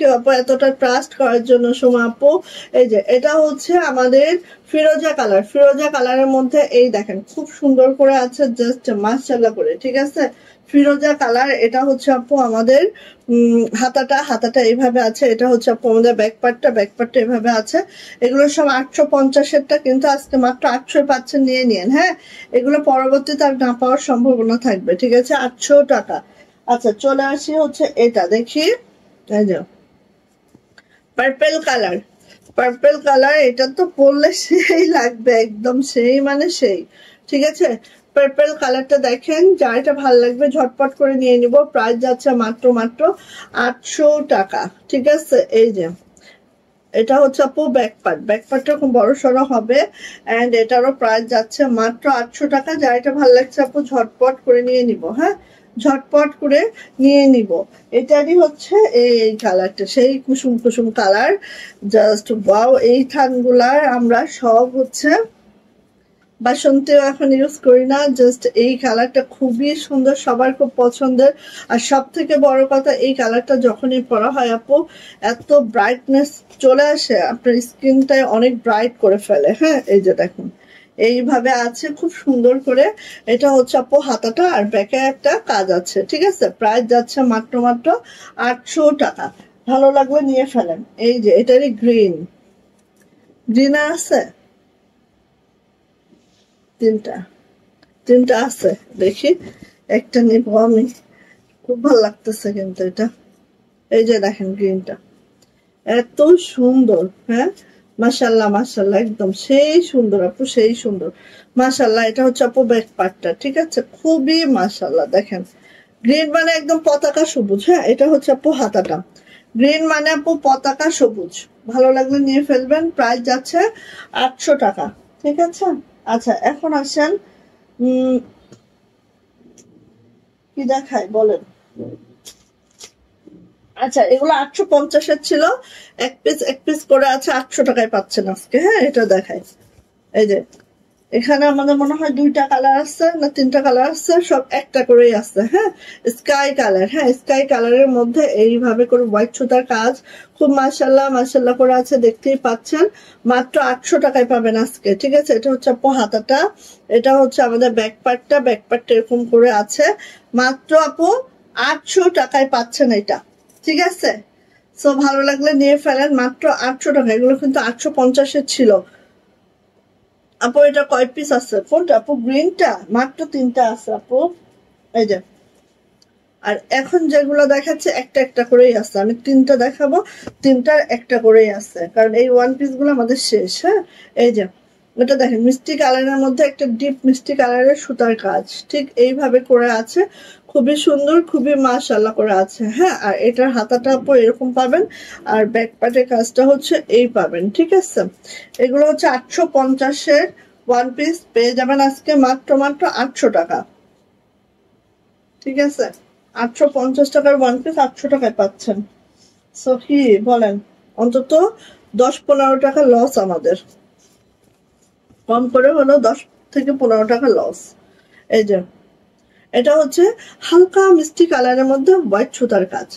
ইউ আপু, এতটা ট্রাস্ট করার জন্য সোমা আপু। এই যে এটা হচ্ছে আমাদের ফিরোজা কালার, ফিরোজা কালারের মধ্যে এই দেখেন খুব সুন্দর করে আছে, জাস্ট মাশাআল্লাহ করে, ঠিক আছে। ফিরোজা কালার, এটা হচ্ছে আপু আমাদের হাতাটা এইভাবে আছে। এটা হচ্ছে আপু আমাদের ব্যাক পার্টটা এইভাবে আছে। এগুলো সব 850-এরটা কিন্তু আজকে মাত্র 800 পাচ্ছেন, নিয়ে নিন। হ্যাঁ, এগুলো পরবর্তীতে আর না পাওয়ার সম্ভাবনা থাকবে, ঠিক আছে। 800 টাকা। আচ্ছা চলে আসি হচ্ছে এটা দেখি। এই যে পার্পেল কালার, পার্পেল কালার, এটা তো পরলে সেই লাগবে, একদম সেই মানে সেই, ঠিক আছে। পার্পেল কালারটা দেখেন, যার এটা ভালো লাগবে ঝটপট করে নিয়ে নিব। প্রাইস যাচ্ছে মাত্র মাত্র 800 টাকা, ঠিক আছে। এই যে এটা হচ্ছে আপু ব্যাক পার্টটা খুব বড় সড়ো হবে, এন্ড এটারও প্রাইস যাচ্ছে মাত্র 800 টাকা। যার এটা ভালো লাগছে আপু ঝটপট করে নিয়ে নিব। হ্যাঁ, ঝটপট করে নিয়ে নিব। এটারই হচ্ছে এই কালারটা, সেই কুসুম কুসুম কালার, জাস্ট ওয়াও। এই থানগুলার আমরা সব হচ্ছে বাসন্তীও এখন ইউজ করি না, জাস্ট এই কালারটা খুবই সুন্দর, সবার খুব পছন্দের। আর সব থেকে বড় কথা, এই কালারটা যখনই পরা হয় আপু, এত ব্রাইটনেস চলে আসে, আপনার স্কিনটায় অনেক ব্রাইট করে ফেলে। হ্যাঁ, এই যে দেখুন এইভাবে আছে খুব সুন্দর করে। এটা হচ্ছে আপু হাতাটা, আর ব্যাকে একটা কাজ আছে, ঠিক আছে। প্রাইস যাচ্ছে মাত্র মাত্র 800 টাকা। ভালো লাগলে নিয়ে ফেলেন। এই যে এটারই গ্রিন, গ্রিন আছে তিনটা, তিনটা আছে, দেখি একটা নিব আমি। খুব ভালো লাগতেছে কিন্তু এটা। এই যে দেখেন গ্রিনটা এত সুন্দর। হ্যাঁ, মাশাল্লাহ মাশাল্লাহ, একদম সেই সুন্দর আপু, সেই সুন্দর, মাশাল্লাহ। এটা হচ্ছে আপু ব্যাক পার্টটা, ঠিক আছে, খুবই মাশাল্লাহ। দেখেন গ্রিন মানে একদম পতাকা সবুজ। হ্যাঁ, এটা হচ্ছে আপু হাতাটা, গ্রিন মানে আপু পতাকা সবুজ। ভালো লাগলে নিয়ে ফেলবেন। প্রাইস যাচ্ছে 800 টাকা, ঠিক আছে। আচ্ছা এখন আসেন, কি দেখায় বলেন। আচ্ছা, এগুলো 850-এর ছিল, এক পিস করে আছে, 800 টাকায় পাচ্ছেন আজকে। হ্যাঁ, এটা দেখাই। এই যে এখানে আমাদের মনে হয় 2টা কালার আছে না 3টা কালার আছে, সব একটা করেই আছে। হ্যাঁ, স্কাই কালার। হ্যাঁ, স্কাই কালারের মধ্যে এইভাবে করে হোয়াইট সুতার কাজ, খুব মাশাআল্লাহ মাশাআল্লাহ করে আছে, দেখতেই পাচ্ছেন। মাত্র 800 টাকায় পাবেন আজকে। ঠিক আছে, এটা হচ্ছে আপু হাতাটা, এটা হচ্ছে আমাদের ব্যাক পার্টটা এরকম করে আছে। মাত্র আপু 800 টাকায় পাচ্ছেন এটা। ঠিক আছে, সো ভালো লাগলে নিয়ে ফেলেন, মাত্র 800 টাকা। এগুলো কিন্তু 850-এর ছিল। আপু এটা কয় পিস আছে? কোনটা আপু? গ্রিনটা মাত্র 3টা আছে আপু। এই যে, আর এখন যেগুলো দেখাচ্ছে একটা একটা করেই আছে, আমি 3টা দেখাবো, 3টার একটা করেই আছে, কারণ এই ওয়ান পিস গুলো আমাদের শেষ। হ্যাঁ, এই যে এটা দেখেন, মিষ্টি কালারের মধ্যে একটা ডিপ মিষ্টি কালারের সুতার কাজ ঠিক এইভাবে করে আছে, খুবই সুন্দর, খুবই মাশাআল্লাহ করে আছে। হ্যাঁ, আর এটার হাতাটা আপু এরকম পাবেন, আর ব্যাক পার্টের কাজটা হচ্ছে এই পাবেন। ঠিক আছে, এগুলো হচ্ছে 850-এর ওয়ান পিস, পেয়ে যাবেন আজকে মাত্র 800 টাকা। ঠিক আছে, 850 টাকার ওয়ান পিস 800 টাকায় পাচ্ছেন। সো কি বলেন, অন্তত 10-15 টাকা লস আমাদের, কম করে হলো 10 থেকে 15 টাকা লস। এই যে এটা হচ্ছে হালকা মিষ্টি কালারের মধ্যে হোয়াইট সুতার কাজ।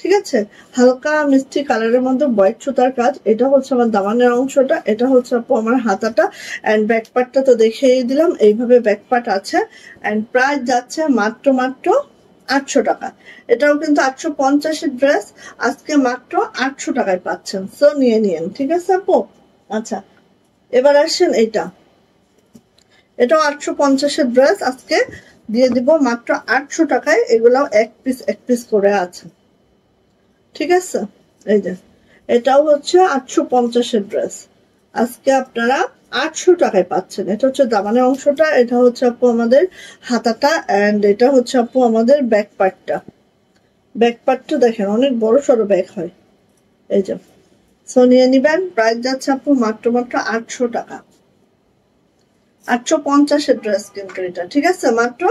ঠিক আছে, হালকা মিষ্টি কালারের মধ্যে হোয়াইট সুতার কাজ। এটা হচ্ছে আমার দামানের অংশটা, এটা হচ্ছে আপু আমার হাতাটা, এন্ড ব্যাক পার্টটা তো দেখিয়ে দিলাম, এইভাবে ব্যাক পার্ট আছে। এন্ড প্রাইস যাচ্ছে মাত্র 800 টাকা। এটাও কিন্তু 850-এর ড্রেস, আজকে মাত্র 800 টাকায় পাচ্ছেন। সো নিয়ে নিন। ঠিক আছে আপু, আচ্ছা এবার আসেন এইটা, এটাও 850-এর ড্রেস, আজকে দিয়ে দিব মাত্র 800 টাকায়। এগুলাও এক পিস করে আছে। ঠিক আছে, এই যে এটাও হচ্ছে 850-এর ড্রেস, আজকে আপনারা 800 টাকায় পাচ্ছেন। এটা হচ্ছে দামানের অংশটা, এটা হচ্ছে আপু আমাদের হাতাটা, এন্ড এটা হচ্ছে আপু আমাদের ব্যাক পার্টটা। ব্যাক পার্টটা দেখেন অনেক বড় সড়ো ব্যাক হয়। এই যে, সো নিয়ে নিবেন। প্রাইস যাচ্ছে আপু মাত্র 800 টাকা। 850-এর ড্রেস কিন্তু এটা। ঠিক আছে, মাত্র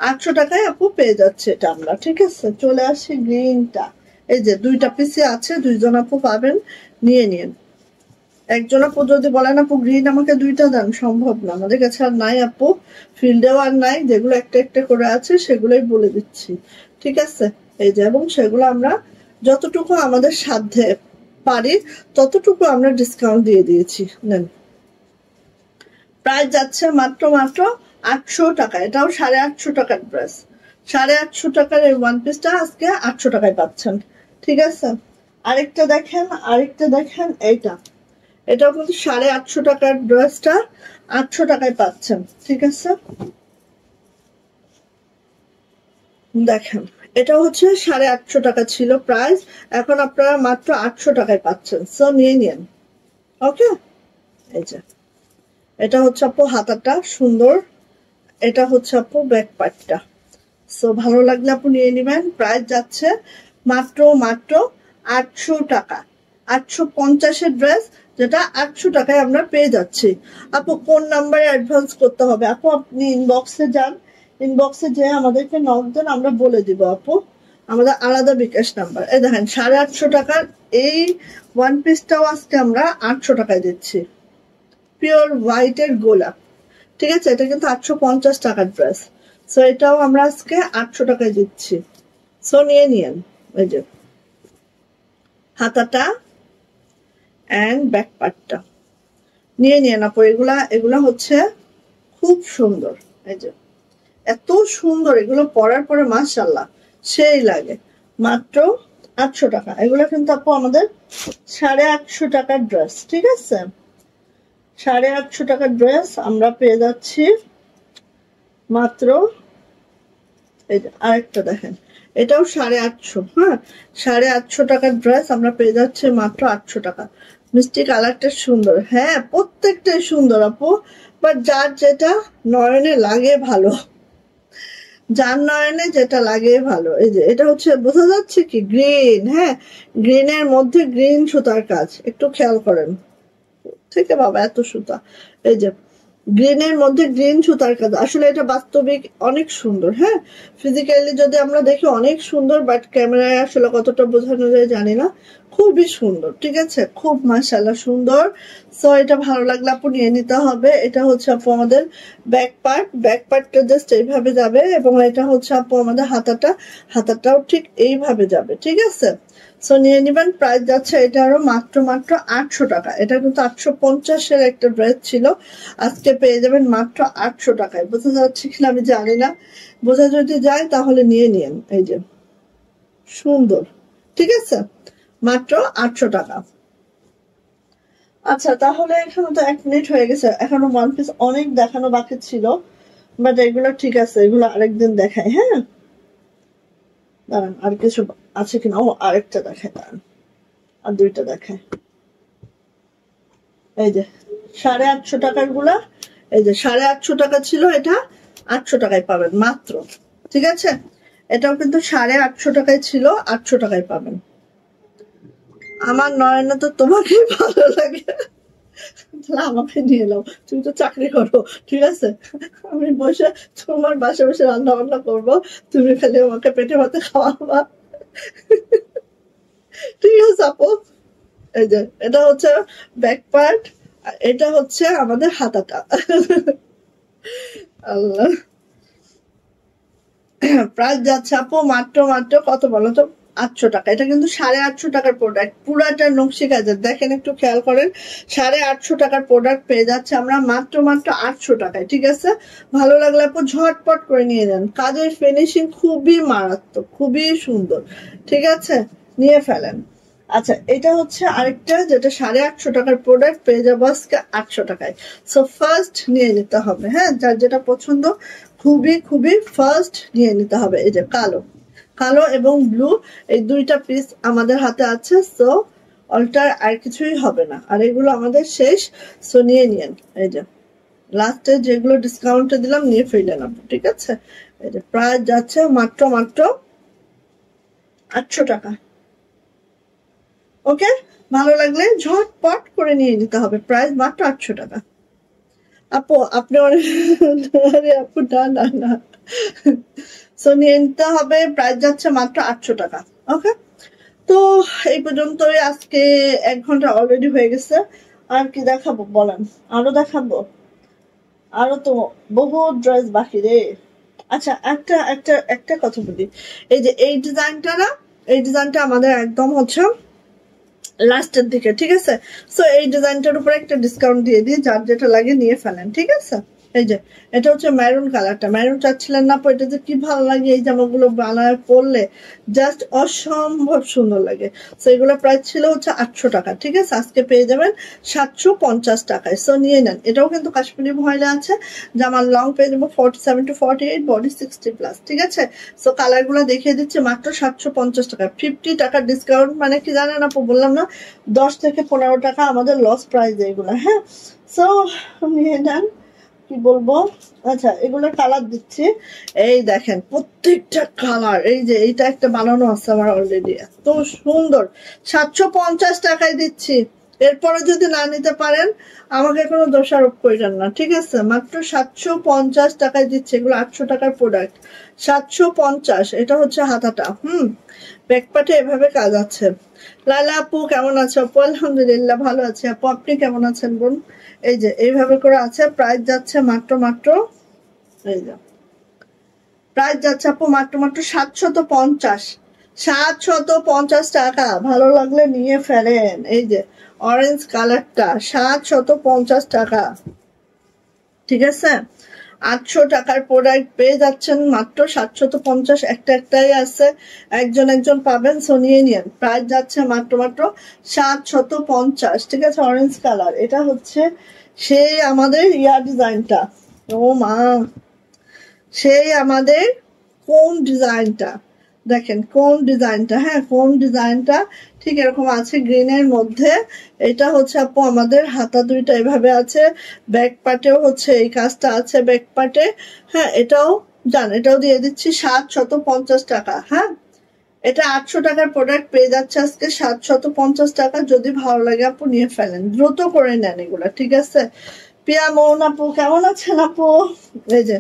800 টাকায় আপু পেয়ে যাচ্ছে এটা আমরা। ঠিক আছে, চলে আসি গ্রিনটা। এই যে 2টা পিসে আছে, 2জন আপু পাবেন, নিয়ে নিন। একজন আপু যদি বলেন আপু গ্রিন আমাকে 2টা দেন, সম্ভব না, আমাদের কাছে আর নাই আপু, ফিল্ডেও আর নাই। যেগুলো একটা একটা করে আছে সেগুলোই বলে দিচ্ছি। ঠিক আছে, এই যে, এবং সেগুলো আমরা যতটুকু আমাদের সাধ্যে পারি ততটুকু আমরা ডিসকাউন্ট দিয়ে দিয়েছি। নেন, প্রাইস যাচ্ছে মাত্র 800 টাকা। এটাও 850 টাকার ড্রেস, 850 টাকার এই ওয়ান পিসটা আজকে 800 টাকায় পাচ্ছেন। ঠিক আছে, আরেকটা দেখেন এইটা, এটাও কিন্তু 850 টাকার ড্রেসটা 800 টাকায় পাচ্ছেন। ঠিক আছে, দেখেন এটা হচ্ছে 850 টাকা ছিল প্রাইস, এখন আপনারা মাত্র 800 টাকায় পাচ্ছেন। সো নিয়ে নিন। ওকে, এই যে এটা হচ্ছে আপু হাতাটা সুন্দর, এটা হচ্ছে আপু ব্যাক পার্টটা। সো ভালো লাগলে আপু নিয়ে নেবেন। প্রাইস যাচ্ছে মাত্র 800 টাকা। 850-এর ড্রেস, যেটা 800 টাকায় আমরা পেয়ে যাচ্ছি। আপু কোন নাম্বারে অ্যাডভান্স করতে হবে? আপু আপনি ইনবক্সে যান, ইনবক্সে যেয়ে আমাদেরকে নক দেন, আমরা বলে দিব আপু, আমাদের আলাদা বিকাশ নাম্বার। এই দেখেন 850 টাকার এই ওয়ান পিসটাও আজকে আমরা 800 টাকায় দিচ্ছি, পিওর হোয়াইটের গোলাপ। ঠিক আছে, এটা কিন্তু 850 টাকার ড্রেস, সো এটাও আমরা আজকে 800 টাকায় দিচ্ছি। সো নিয়ে নিন। এই যে হাতাটা এন্ড ব্যাক পার্টটা নিয়ে নিন আপু। এগুলা হচ্ছে খুব সুন্দর। এই যে এত সুন্দর, এগুলো পরার পরে মাশাআল্লাহ সেই লাগে। মাত্র 800 টাকা। এগুলো কিন্তু আপু আমাদের 850 টাকার ড্রেস। ঠিক আছে, 850 টাকার ড্রেস আমরা পেয়ে যাচ্ছি মাত্র। এই যে আরেকটা দেখেন, এটাও 850। হ্যাঁ, 850 টাকার ড্রেস আমরা পেয়ে যাচ্ছি মাত্র 800 টাকা। মিষ্টি কালারটা সুন্দর, হ্যাঁ প্রত্যেকটাই সুন্দর আপু, বাট যার যেটা নয়নে লাগে ভালো, যার নয়নে যেটা লাগে ভালো। এই যে এটা হচ্ছে বোঝা যাচ্ছে কি গ্রিন। হ্যাঁ, গ্রিনের মধ্যে গ্রিন সুতার কাজ, একটু খেয়াল করেন। ঠিক আছে বাবা, এত সুতা। এই যে গ্রিনের মধ্যে গ্রিন সুতার কাজ, আসলে এটা বাস্তবিক অনেক সুন্দর। হ্যাঁ, ফিজিক্যালি যদি আমরা দেখি অনেক সুন্দর, বাট ক্যামেরায় আসলে কতটা বোঝানো যায় জানি না। খুবই সুন্দর, ঠিক আছে, খুব মাশাআল্লাহ সুন্দর। সো এটা ভালো লাগলে আপু নিয়ে নিতে হবে। এটা হচ্ছে আপু আমাদের ব্যাক পার্টটা জাস্ট এইভাবে যাবে, এবং এটা হচ্ছে আপু আমাদের হাতাটাও ঠিক এইভাবে যাবে, ঠিক আছে। সো নিয়ে নিবেন। প্রাইস যাচ্ছে এটা আরো মাত্র 800 টাকা। এটা কিন্তু 850-এর একটা ড্রেস ছিল, আজকে পেয়ে যাবেন মাত্র 800 টাকায়। বোঝা যাচ্ছে কিনা আমি জানি না, বোঝা যদি যায় তাহলে নিয়ে নিন। এই যে সুন্দর, ঠিক আছে, মাত্র 800 টাকা। আচ্ছা, তাহলে এখানে তো 1 মিনিট হয়ে গেছে, এখনো ওয়ান পিস অনেক দেখানো বাকি ছিল, বাট এগুলো ঠিক আছে, এগুলো আরেকদিন দেখাই। হ্যাঁ, দাঁড়ান আর কিছু আছে কিনা। ও, আরেকটা দেখায়, দাঁড়ান, আর দুইটা দেখায়। এই যে 850 টাকার গুলা, এই যে 850 টাকা ছিল, এটা 800 টাকায় পাবেন মাত্র, ঠিক আছে। এটাও কিন্তু 850 টাকায় ছিল, 800 টাকায় পাবেন। আমার নয়না তো তোমাকে ভালো লাগে, তাহলে আমাকে নিয়ে নাও, তুমি তো চাকরি করো, ঠিক আছে। আমি বসে তোমার বাসা বসে রান্না বান্না করবো, তুমি খালি আমাকে পেটে ভাতে খাওয়াবা, ঠিক আছে আপু। এই যে এটা হচ্ছে ব্যাক পার্ট, এটা হচ্ছে আমাদের হাতাটা। আল্লাহ, প্রাইস যাচ্ছে আপু মাত্র কত বলো তো, 800 টাকা। এটা কিন্তু 850 টাকার প্রোডাক্ট, পুরাটা নকশি কাজের, দেখেন একটু খেয়াল করেন। 850 টাকার প্রোডাক্ট পেয়ে যাচ্ছে আমরা মাত্র 800 টাকায়, ঠিক আছে। ভালো লাগলে আপু ঝটপট করে নিয়ে যান, কাজের ফিনিশিং খুবই মারাত্মক, খুবই সুন্দর, ঠিক আছে, নিয়ে ফেলেন। আচ্ছা, এটা হচ্ছে আরেকটা, যেটা 850 টাকার প্রোডাক্ট পেয়ে যাবো আজকে 800 টাকায়। সো ফার্স্ট নিয়ে নিতে হবে, হ্যাঁ, যার যেটা পছন্দ খুবই ফার্স্ট নিয়ে নিতে হবে। এই যে কালো এবং ব্লু, এই দুইটা পিস আমাদের হাতে আছে। সো অল্টার আর কিছুই হবে না, আর এগুলো আমাদের শেষ। সো নিয়ে নিন। এই যে লাস্টে যেগুলো ডিসকাউন্টে দিলাম নিয়ে ফেলে নেবো, ঠিক আছে। এই যে প্রাইস যাচ্ছে মাত্র 800 টাকা। ওকে, ভালো লাগলে ঝটপট করে নিয়ে নিতে হবে, প্রাইস মাত্র 800 টাকা। আপু আপনি অনেক, আপু না, সো নিয়ে নিতে হবে, প্রাইস যাচ্ছে মাত্র 800 টাকা। ওকে, তো এই পর্যন্তই আজকে, 1 ঘন্টা অলরেডি হয়ে গেছে। আর কি দেখাবো বলেন, আরো দেখাবো, আরো তো বহু ড্রেস বাকি রে। আচ্ছা, একটা কথা বলি, এই যে এই ডিজাইনটা না, এই ডিজাইনটা আমাদের একদম হচ্ছে লাস্টের দিকে, ঠিক আছে। সো এই ডিজাইনটার উপরে একটা ডিসকাউন্ট দিয়ে দিই, যার যেটা লাগে নিয়ে ফেলেন, ঠিক আছে। এই যে এটা হচ্ছে ম্যারুন কালারটা, ম্যারুন চাচ্ছিলেন না, এটা যে কি ভালো লাগে, এই জামাগুলো বানায় পরলে জাস্ট অসম্ভব সুন্দর লাগে। সো এগুলো প্রাইস ছিল হচ্ছে 800 টাকা, ঠিক আছে, আজকে পেয়ে যাবেন 750 টাকায়। সো নিয়ে নেন। এটাও কিন্তু কাশ্মীরি মহিলা আছে, জামার লং পেয়ে যাবো 47 to 48, বডি 60+, ঠিক আছে। সো কালার গুলো দেখিয়ে দিচ্ছে, মাত্র 750 টাকা, 50 টাকা ডিসকাউন্ট। মানে কি জানেন আপু, বললাম না 10 থেকে 15 টাকা আমাদের লস প্রাইস এগুলো। হ্যাঁ, সো নিয়ে নেন, কি বলবো। আচ্ছা, এগুলো কালার দিচ্ছি, এই দেখেন প্রত্যেকটা কালার। এই যে এইটা একটা বানানো আছে আমার অলরেডি, এত সুন্দর, 750 টাকায় দিচ্ছি। এরপরে যদি না নিতে পারেন আমাকে কোনো দোষারোপ করেন না, ঠিক আছে। মাত্র 750 টাকায় দিচ্ছে, এগুলো 800 টাকার প্রোডাক্ট, 750। এটা হচ্ছে হাতাটা, ব্যাকপাটে এভাবে কাজ আছে। লালা আপু কেমন আছো? আপু আলহামদুলিল্লাহ ভালো আছে। আপু আপনি কেমন আছেন বোন? এই যে এইভাবে করে আছে, প্রাইস যাচ্ছে মাত্র এই যে প্রাইস যাচ্ছে আপু মাত্র 750 টাকা। ভালো লাগলে নিয়ে ফেলেন। এই যে অরেঞ্জ কালারটা 750 টাকা, ঠিক আছে। 800 টাকার প্রোডাক্ট পেয়ে যাচ্ছেন মাত্র 750, একটাই আছে, একজন পাবেন। সো নিয়ে নিন, প্রাইস যাচ্ছে মাত্র 750, ঠিক আছে। অরেঞ্জ কালার, এটা হচ্ছে সেই আমাদের ডিজাইনটা, ও মা, সেই আমাদের কোন ডিজাইনটা, দেখেন কোন ডিজাইনটা, হ্যাঁ কোন ডিজাইনটা ঠিক এরকম আছে গ্রিনের মধ্যে। এটা হচ্ছে আপু আমাদের হাতা দুইটা এভাবে আছে, ব্যাক পার্টেও হচ্ছে এই কাজটা আছে ব্যাক পার্টে। হ্যাঁ, এটাও এটাও দিয়ে দিচ্ছি 750 টাকা। হ্যাঁ, এটা 800 টাকার প্রোডাক্ট পেয়ে যাচ্ছে আজকে 750 টাকা। যদি ভালো লাগে আপু নিয়ে ফেলেন, দ্রুত করে নেন এগুলা, ঠিক আছে। পিয়া মৌন আপু কেমন আছেন আপু? এই যে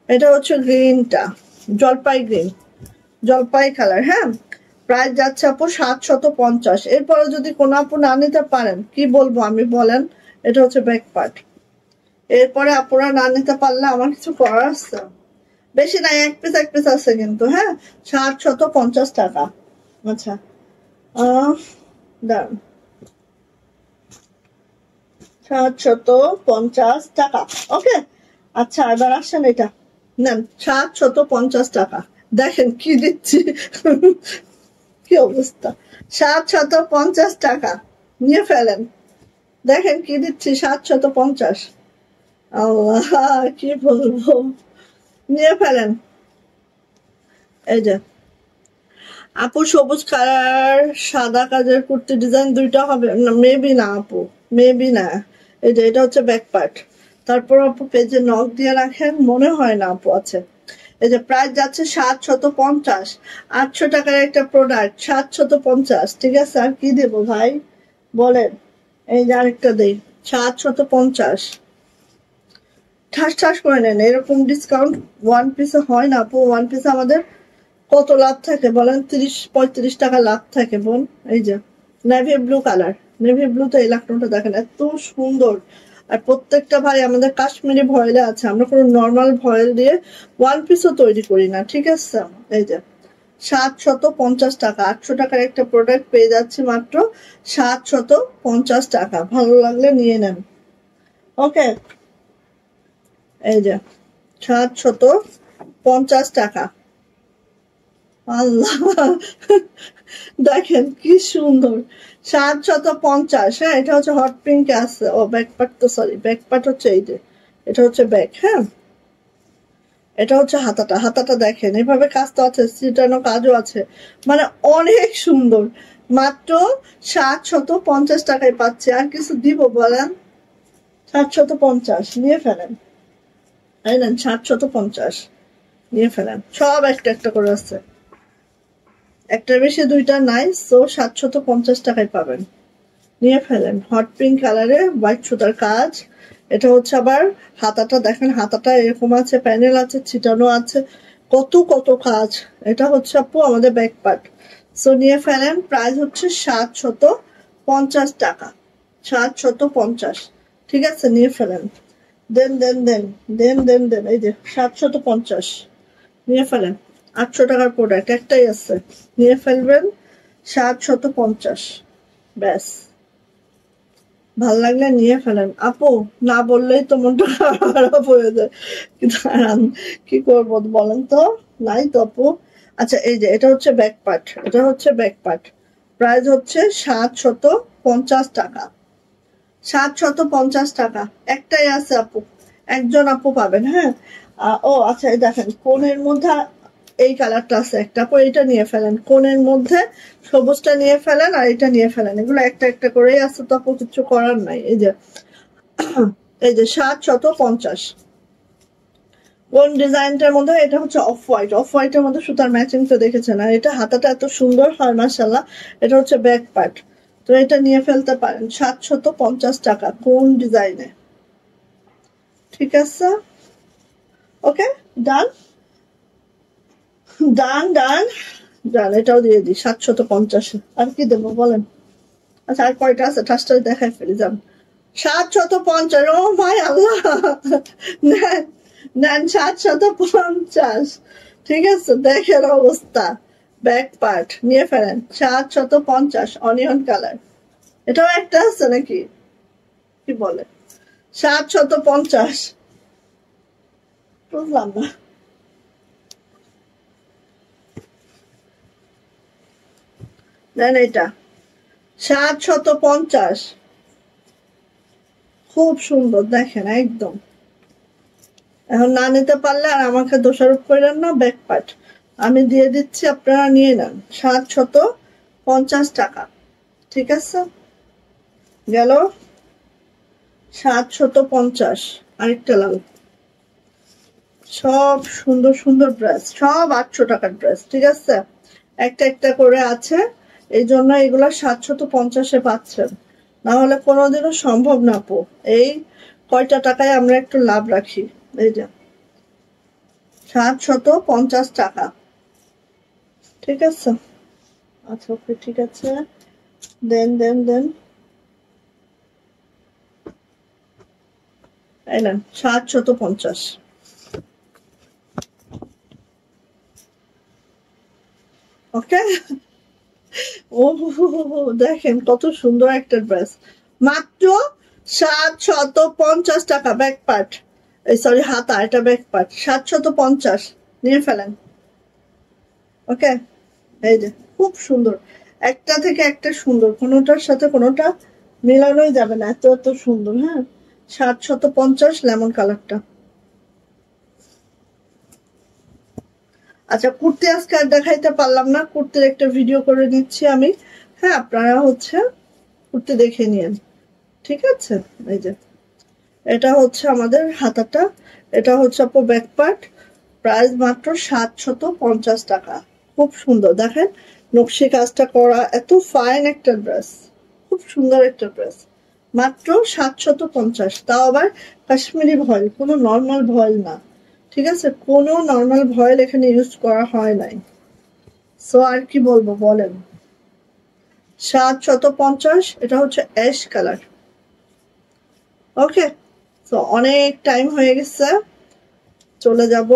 এটা হচ্ছে গ্রিনটা, জলপাই গ্রিন, জলপাই কালার। হ্যাঁ, প্রাইস যাচ্ছে আপু 750। এরপরে যদি কোনো আপু না নিতে পারেন কি বলবো আমি বলেন, এটা হচ্ছে ব্যাক পার্ট। এরপরে আপুরা না নিতে পারলে আমার কিছু করার আছে? বেশি নাই, এক পিস আছে কিন্তু। হ্যাঁ, 750 টাকা। আচ্ছা দাঁড়ান, 750 টাকা। ওকে, আচ্ছা এবার আসেন, এটা নেন 750 টাকা। দেখেন কি দিচ্ছি, কি অবস্থা। 750 টাকা নিয়ে ফেলেন। দেখেন কি দিচ্ছি, 750। আল্লাহ কি বলবো, নিয়ে ফেলেন। এই যে আপু সবুজ কালার সাদা কাজের কুর্তি ডিজাইন দুইটা হবে না, মেবি না আপু, মেবি না। এই যে এটা হচ্ছে ব্যাক পার্ট। তারপর আপু পেজে নখ দিয়ে রাখেন, মনে হয় না আপু আছে। এই যে প্রাইস যাচ্ছে 750। 800 টাকার একটা প্রোডাক্ট, 750। ঠিক আছে, আর কি দেবো ভাই বলেন? এই যে আরেকটা দেই, 750। ঠাস ঠাস করে নেন, এরকম ডিসকাউন্ট ওয়ান পিসে হয় না আপু। ওয়ান পিসে আমাদের কত লাভ থাকে বলেন, 30-35 টাকা লাভ থাকে বোন। এই যে navy blue colour, navy blue তো এই লাকড়াটা দেখেন এত সুন্দর। আর প্রত্যেকটা ভাই আমাদের কাশ্মীরি ভয়েলে আছে, আমরা কোনো নর্মাল ভয়েল দিয়ে ওয়ান পিসও তৈরি করি না। ঠিক আছে, এই যে 750 টাকা। 800 টাকার একটা প্রোডাক্ট পেয়ে যাচ্ছে মাত্র 750 টাকা। ভালো লাগলে নিয়ে নেন। ওকে, এই যে 750 টাকা। আল্লাহ দেখেন কি সুন্দর, 750। হ্যাঁ, এটা হচ্ছে হট পিঙ্ক আছে। ও ব্যাক পার্ট তো, সরি ব্যাক পার্ট হচ্ছে এই যে, এটা হচ্ছে ব্যাক। হ্যাঁ, এটা হচ্ছে হাতাটা। হাতাটা দেখেন এভাবে কাজ তো আছে, সিটানো কাজও আছে, মানে অনেক সুন্দর। মাত্র 750 টাকায় পাচ্ছে। আর কিছু দিব বলেন? 750 নিয়ে ফেলেন। এই নেন 750 নিয়ে ফেলেন। সব একটা একটা করে আছে, একটা বেশি দুইটা নাই। সো 750 টাকায় পাবেন, নিয়ে ফেলেন। হট পিঙ্ক কালারে হোয়াইট সুতার কাজ। এটা হচ্ছে আবার হাতাটা দেখেন, হাতাটা এরকম আছে, প্যানেল আছে, ছিটানো আছে, কত কত কাজ। এটা হচ্ছে আপু আমাদের ব্যাক পার্ট। সো নিয়ে ফেলেন। প্রাইস হচ্ছে 750 টাকা, 750। ঠিক আছে, নিয়ে ফেলেন। দেন দেন দেন দেন দেন দেন, এই যে 750 নিয়ে ফেলেন। 800 টাকার প্রোডাক্ট একটাই আছে, নিয়ে ফেলবেন 750। ব্যাস, ভাল লাগলে নিয়ে ফেলেন আপু। না বললেই তো মনটা খারাপ হয়ে যায়, কি করবো বলেন তো, নাই তো আপু। আচ্ছা, এই যে এটা হচ্ছে ব্যাক পার্ট, এটা হচ্ছে ব্যাক পার্ট। প্রাইস হচ্ছে 750 টাকা, 750 টাকা। একটাই আছে আপু, একজন আপু পাবেন। হ্যাঁ, ও আচ্ছা, এই দেখেন কোনের মধ্যে এই কালারটা আছে একটা আপু, এটা নিয়ে ফেলেন। কোনের মধ্যে সবুজটা নিয়ে ফেলেন, আর এটা নিয়ে ফেলেন। এগুলো একটা একটা করেই আছে তো আপু, কিছু করার নাই। এই যে এই যে 750। কোন ডিজাইনটার মধ্যে, এটা হচ্ছে অফ হোয়াইট। অফ হোয়াইটের মধ্যে সুতার ম্যাচিং তো দেখেছেন। আর এটা হাতাটা এত সুন্দর হয় মাশাআল্লাহ। এটা হচ্ছে ব্যাক পার্ট। তো এটা নিয়ে ফেলতে পারেন 750 টাকা, কোন ডিজাইনে। ঠিক আছে, ওকে, ডান ডান ডান ডান। এটাও দিয়ে দিই 750। আর কি দেবো বলেন? আচ্ছা, আর কয়টা আছে ঠাসটা দেখাই ফেলি। যান 750। ও ভাই আল্লাহ, নেন নেন 750। ঠিক আছে, দেখেন অবস্থা। ব্যাক পার্ট নিয়ে ফেলেন 750, অনিয়ন কালার। এটাও একটা আছে নাকি, কি বলে? 750, বুঝলাম না। দেন এটা 750, খুব সুন্দর দেখেন একদম। এখন না নিতে পারলে আর আমাকে দোষারোপ করেন না। ব্যাক পার্ট আমি দিয়ে দিচ্ছি, আপনারা নিয়ে নেন 750 টাকা। ঠিক আছে, গেল 750। আরেকটা লাল, সব সুন্দর সুন্দর ড্রেস, সব 800 টাকার ড্রেস। ঠিক আছে, একটা একটা করে আছে, এই জন্য এগুলো 750-এ পাচ্ছেন, না হলে কোনোদিনও সম্ভব না আপু। এই কয়টা টাকায় আমরা একটু লাভ রাখি। এই যে 750 টাকা, ঠিক আছে। আচ্ছা ওকে, ঠিক আছে, দেন এই নেন 750। ওকে। ও দেখেন কত সুন্দর একটা ড্রেস, মাত্র 750 টাকা। ব্যাক পার্ট, এই সরি হাতা, এটা ব্যাক পার্ট, 750 নিয়ে ফেলেন। ওকে, এই যে খুব সুন্দর, একটা থেকে একটা সুন্দর, কোনোটার সাথে কোনোটা মেলানোই যাবে না, এত এত সুন্দর। হ্যাঁ, 750 লেমন কালারটা। আচ্ছা কুর্তি আজকে আর দেখাইতে পারলাম না, কুর্তির একটা ভিডিও করে নিচ্ছি আমি। হ্যাঁ, আপনারা হচ্ছে কুর্তি দেখে নিয়েন, ঠিক আছে। এই যে এটা হচ্ছে আমাদের হাতাটা, এটা হচ্ছে আপু ব্যাক পার্ট, প্রাইস মাত্র 750 টাকা। খুব সুন্দর, দেখেন নকশি কাজটা করা, এত ফাইন একটা ড্রেস, খুব সুন্দর একটা ড্রেস, মাত্র 750। তাও আবার কাশ্মীরি ভয়েল, কোনো নর্মাল ভয়েল না, ঠিক আছে, কোনো নর্মাল ভয়েল এখানে ইউজ করা হয় নাই। সো আর কি বলবো বলেন, 750। এটা হচ্ছে অ্যাশ কালার। ওকে, তো অনেক টাইম হয়ে গেছে, চলে যাব।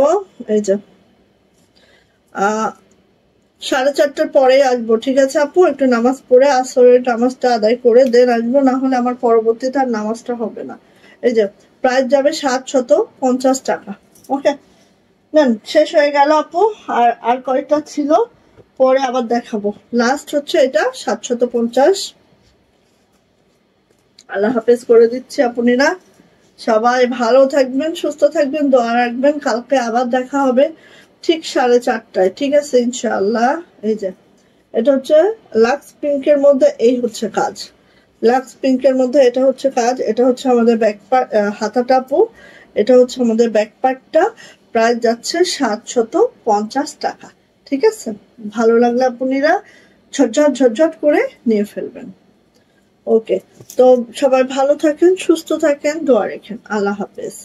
এই যে 4:30টার পরে আসবো, ঠিক আছে আপু, একটু নামাজ পড়ে আসরের নামাজটা আদায় করে দেন আসবো, না হলে আমার পরবর্তীতে আর নামাজটা হবে না। এই যে প্রাইস যাবে 750 টাকা। ওকে, নেন, শেষ হয়ে গেল আপু। আর কয়টা ছিল পরে আবার দেখাবো, লাস্ট হচ্ছে এটা 750। আল্লাহ হাফেজ করে দিচ্ছি আপুনিরা, সবাই ভালো থাকবেন, সুস্থ থাকবেন, দোয়া রাখবেন। কালকে আবার দেখা হবে ঠিক 4:30টায়, ঠিক আছে ইনশাআল্লাহ। এই যে এটা হচ্ছে লাক্স পিঙ্কের মধ্যে, এই হচ্ছে কাজ, লাক্স পিঙ্কের মধ্যে এটা হচ্ছে কাজ, এটা হচ্ছে আমাদের ব্যাক পার্ট, হাতাটা আপু, এটা হচ্ছে আমাদের ব্যাক পার্টটা। প্রাইস যাচ্ছে 750 টাকা, ঠিক আছে। ভালো লাগলে আপুনিরা ঝটঝট করে নিয়ে ফেলবেন। ওকে, তো সবাই ভালো থাকেন, সুস্থ থাকেন, দোয়া রাখেন। আল্লাহ হাফেজ।